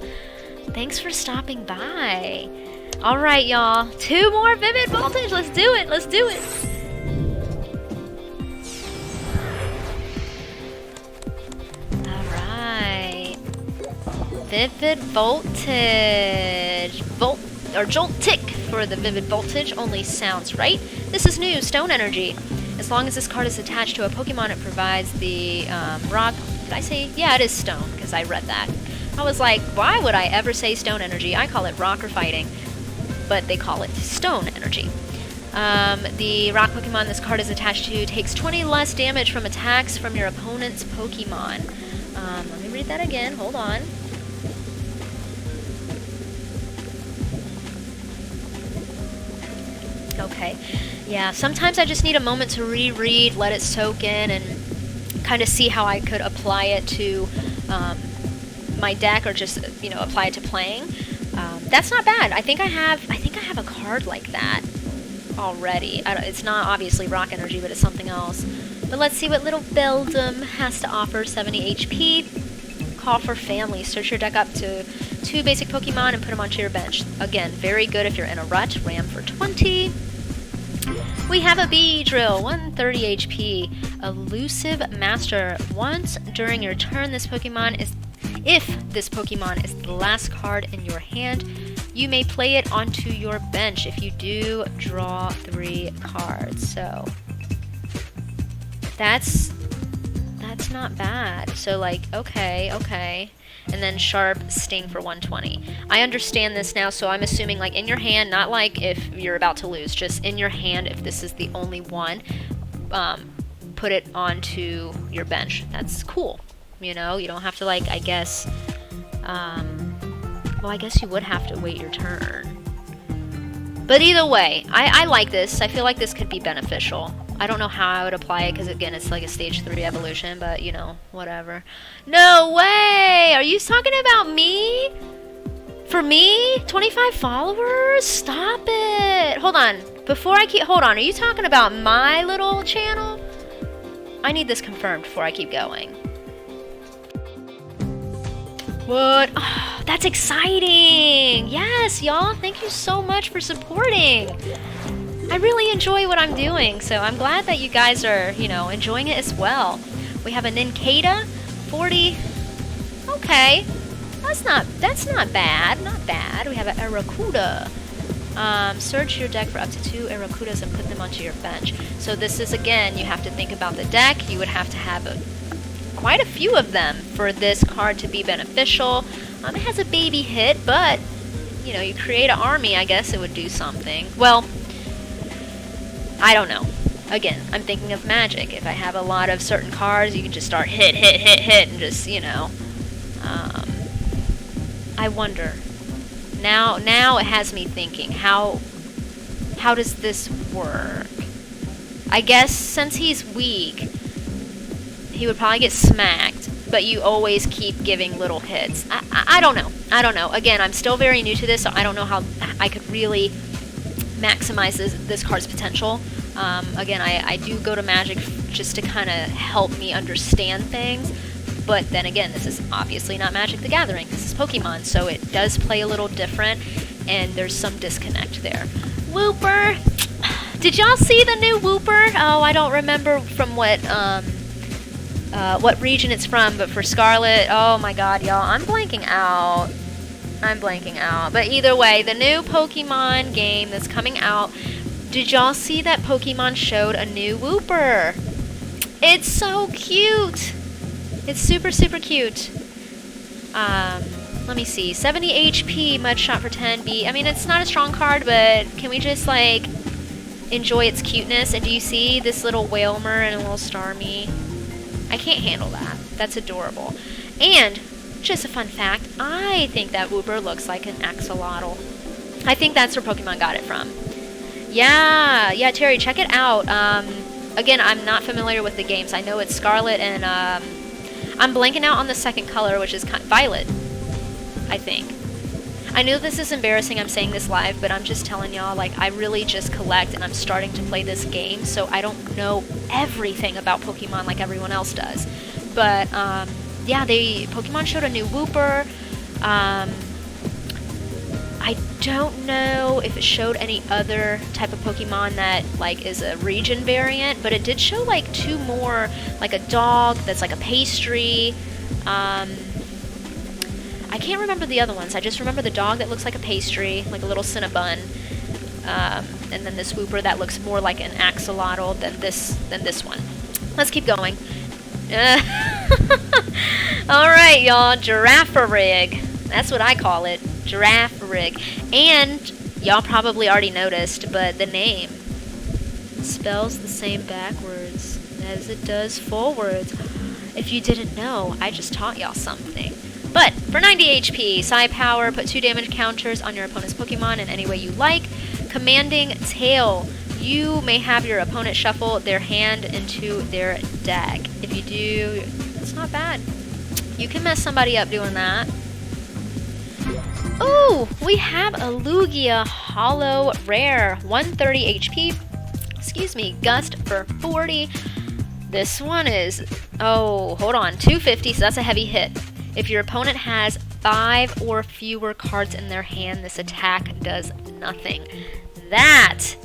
Thanks for stopping by. All right, y'all. 2 more Vivid Voltage. Let's do it. All right. Vivid Voltage. Jolt Tick for the Vivid Voltage only sounds right. This is new, Stone Energy. As long as this card is attached to a Pokemon, it provides the rock. Did I say? Yeah, it is stone, because I read that. I was like, why would I ever say Stone Energy? I call it rock or fighting, but they call it Stone Energy. The rock Pokemon this card is attached to takes 20 less damage from attacks from your opponent's Pokemon. Let me read that again. Hold on. Okay. Yeah, sometimes I just need a moment to reread, let it soak in, and kind of see how I could apply it to my deck, or just, you know, apply it to playing. That's not bad. I think I have a card like that already. It's not obviously Rock Energy, but it's something else. But let's see what Little Beldum has to offer. 70 HP. Call for Family. Search your deck up to 2 basic Pokemon and put them onto your bench. Again, very good if you're in a rut. Ram for 20. We have a Beedrill, 130 HP. Elusive Master. Once during your turn, if this Pokemon is the last card in your hand, you may play it onto your bench. If you do, draw 3 cards. So that's not bad. So like, okay. And then Sharp Sting for 120. I understand this now, so I'm assuming like in your hand, not like if you're about to lose, just in your hand if this is the only one, put it onto your bench. That's cool. You know, you don't have to like, I guess, well, I guess you would have to wait your turn. But either way, I like this. I feel like this could be beneficial. I don't know how I would apply it, because again, it's like a stage 3 evolution, but you know, whatever. No way! Are you talking about me? For me? 25 followers? Stop it! Hold on. Hold on. Are you talking about my little channel? I need this confirmed before I keep going. What? Oh, that's exciting! Yes, y'all. Thank you so much for supporting. I really enjoy what I'm doing, so I'm glad that you guys are, you know, enjoying it as well. We have a Nincada, 40. Okay, that's not bad, not bad. We have an Arrokuda. Search your deck for up to 2 Arrokudas and put them onto your bench. So this is, again, you have to think about the deck. You would have to have quite a few of them for this card to be beneficial. It has a baby hit, but, you know, you create an army, I guess it would do something. Well, I don't know. Again, I'm thinking of Magic. If I have a lot of certain cards, you can just start hit, and just, you know. I wonder. Now it has me thinking, how does this work? I guess since he's weak, he would probably get smacked, but you always keep giving little hits. I don't know. I don't know. Again, I'm still very new to this, so I don't know how I could really maximize this card's potential. Again, I do go to Magic just to kind of help me understand things, but then again, this is obviously not Magic the Gathering. This is Pokemon, so it does play a little different, and there's some disconnect there. Wooper! Did y'all see the new Wooper? Oh, I don't remember from what region it's from, but for Scarlet, oh my god, y'all, I'm blanking out. But either way, the new Pokemon game that's coming out, did y'all see that Pokemon showed a new Wooper? It's so cute. It's super, super cute. Let me see. 70 HP, Mudshot for 10B. I mean, it's not a strong card, but can we just, like, enjoy its cuteness? And do you see this little Wailmer and a little Starmie? I can't handle that. That's adorable. And just a fun fact, I think that Wooper looks like an axolotl. I think that's where Pokemon got it from. Yeah, Terry, check it out. Again, I'm not familiar with the games. I know it's Scarlet and, I'm blanking out on the second color, which is Violet, I think. I know this is embarrassing, I'm saying this live, but I'm just telling y'all, like, I really just collect and I'm starting to play this game, so I don't know everything about Pokemon like everyone else does. But, yeah, Pokemon showed a new Wooper. I don't know if it showed any other type of Pokemon that, like, is a region variant, but it did show, like, 2 more, like a dog that's like a pastry. I can't remember the other ones. I just remember the dog that looks like a pastry, like a little Cinnabon. And then this Wooper that looks more like an axolotl than this one. Let's keep going. Alright, y'all. Giraffe-rig. That's what I call it. Giraffe-rig. And y'all probably already noticed, but the name. spells the same backwards as it does forwards. If you didn't know, I just taught y'all something. But for 90 HP, Psi Power, put 2 damage counters on your opponent's Pokemon in any way you like. Commanding Tail. You may have your opponent shuffle their hand into their deck. If you do, it's not bad. You can mess somebody up doing that. Ooh, we have a Lugia Hollow Rare. 130 HP. Excuse me, Gust for 40. This one is, oh, hold on, 250, so that's a heavy hit. If your opponent has 5 or fewer cards in their hand, this attack does nothing. That,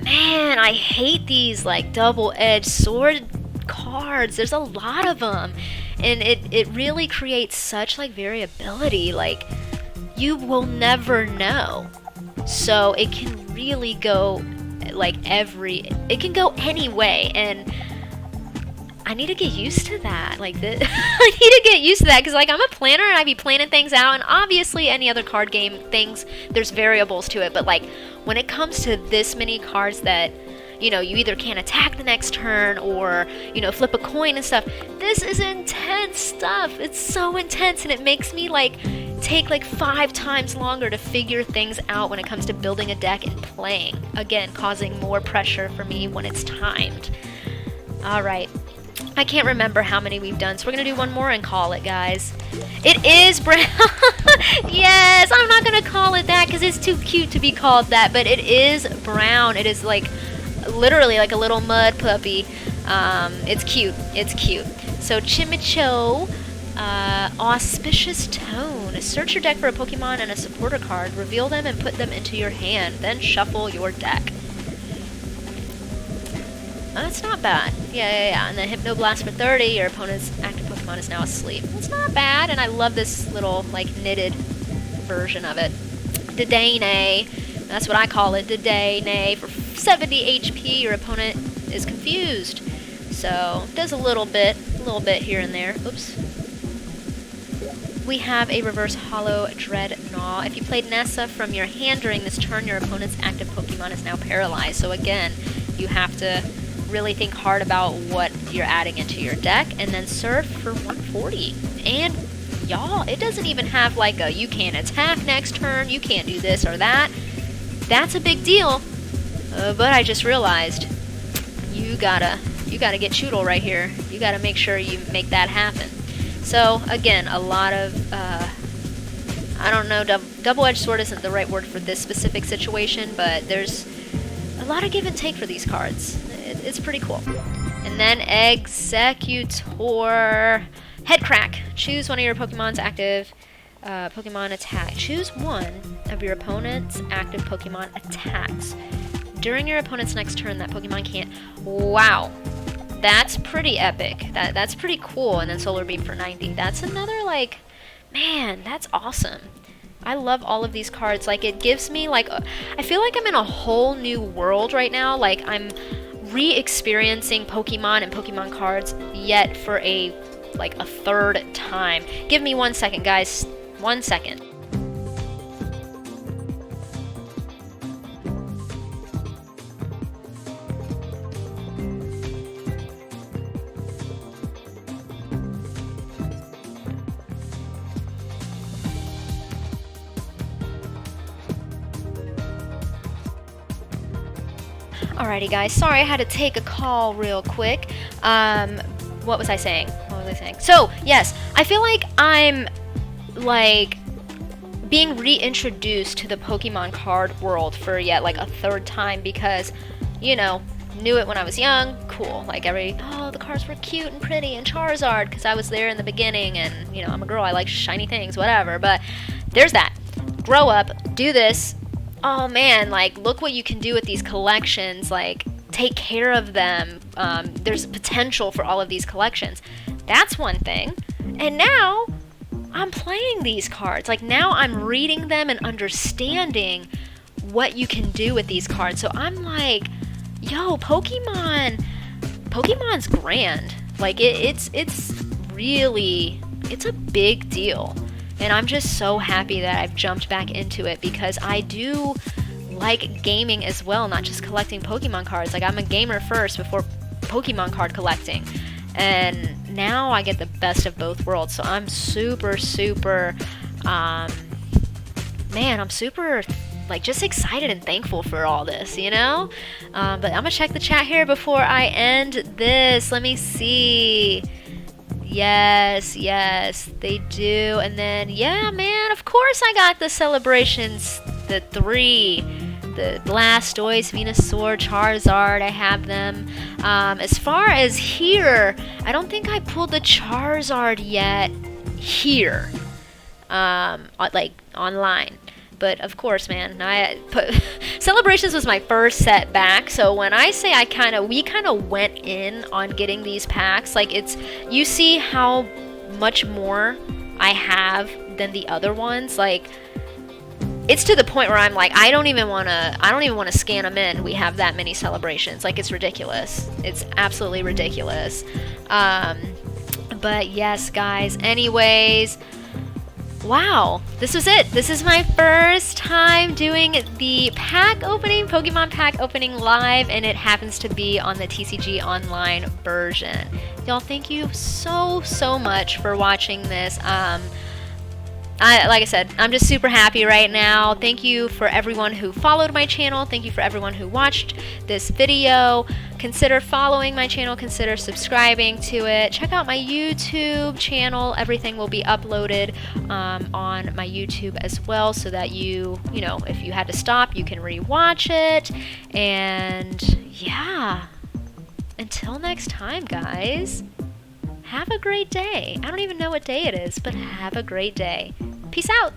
man, I hate these like double-edged sword cards. There's a lot of them, and it really creates such like variability. Like, you will never know. So it can really go like it can go any way, and I need to get used to that. Like, I need to get used to that, because like I'm a planner and I be planning things out, and obviously any other card game things, there's variables to it, but like when it comes to this many cards that, you know, you either can't attack the next turn or, you know, flip a coin and stuff, this is intense stuff. It's so intense, and it makes me like take like 5 times longer to figure things out when it comes to building a deck and playing. Again, causing more pressure for me when it's timed. Alright. I can't remember how many we've done, so we're going to do one more and call it, guys. It is brown. Yes, I'm not going to call it that because it's too cute to be called that, but it is brown. It is like literally like a little mud puppy. It's cute. It's cute. So Chimicho, Auspicious Tone. Search your deck for a Pokemon and a supporter card. Reveal them and put them into your hand. Then shuffle your deck. That's not bad. Yeah. And then Hypnoblast for 30. Your opponent's active Pokemon is now asleep. It's not bad, and I love this little, like, knitted version of it. Dedenne. That's what I call it. Dedenne. For 70 HP, your opponent is confused. So, does a little bit here and there. Oops. We have a reverse Hollow Dreadnought. If you played Nessa from your hand during this turn, your opponent's active Pokemon is now paralyzed. So again, you have to really think hard about what you're adding into your deck, and then Surf for 140. And y'all, it doesn't even have like a you can't attack next turn, you can't do this or that. That's a big deal. But I just realized you gotta get Choodle right here. You gotta make sure you make that happen. So again, a lot of I don't know, double-edged sword isn't the right word for this specific situation, but there's a lot of give and take for these cards. It's pretty cool. And then Executor. Head Crack. Choose one of your Pokemon's active Pokemon attack. Choose one of your opponent's active Pokemon attacks. During your opponent's next turn, that Pokemon can't... Wow. That's pretty epic. That's pretty cool. And then Solar Beam for 90. That's another, like... Man, that's awesome. I love all of these cards. Like, it gives me, like... I feel like I'm in a whole new world right now. Like, I'm re-experiencing Pokemon and Pokemon cards yet for a third time. Give me 1 second, guys. 1 second. Alrighty, guys. Sorry, I had to take a call real quick. What was I saying? So, yes, I feel like I'm, like, being reintroduced to the Pokemon card world for yet, like, a third time because, you know, knew it when I was young. Cool. Like, the cards were cute and pretty, and Charizard, because I was there in the beginning, and, you know, I'm a girl, I like shiny things, whatever. But there's that. Grow up, do this. Oh man, like, look what you can do with these collections, like, take care of them. There's potential for all of these collections. That's one thing. And now, I'm playing these cards. Like, now I'm reading them and understanding what you can do with these cards. So I'm like, yo, Pokemon's grand. Like, it's really, it's a big deal. And I'm just so happy that I've jumped back into it because I do like gaming as well, not just collecting Pokemon cards. Like, I'm a gamer first before Pokemon card collecting. And now I get the best of both worlds. So I'm super, super, man, I'm super, like, just excited and thankful for all this, you know? But I'm gonna check the chat here before I end this. Let me see. Yes, yes, they do. And then, yeah, man, of course I got the celebrations, the 3. The Blastoise, Venusaur, Charizard, I have them. As far as here, I don't think I pulled the Charizard yet here. Like, online. But, of course, man, Celebrations was my first set back, so when I say we kind of went in on getting these packs, like, you see how much more I have than the other ones, like, it's to the point where I'm like, I don't even want to scan them in. We have that many celebrations. Like, it's ridiculous. It's absolutely ridiculous. But yes, guys, anyways, wow, this was it. This is my first time doing the Pokemon pack opening live, and it happens to be on the TCG Online version. Y'all, thank you so much for watching this. Like I said, I'm just super happy right now. Thank you for everyone who followed my channel. Thank you for everyone who watched this video. Consider following my channel. Consider subscribing to it. Check out my YouTube channel. Everything will be uploaded on my YouTube as well, so that you know, if you had to stop, you can rewatch it. And yeah, until next time, guys, have a great day. I don't even know what day it is, but have a great day. Peace out.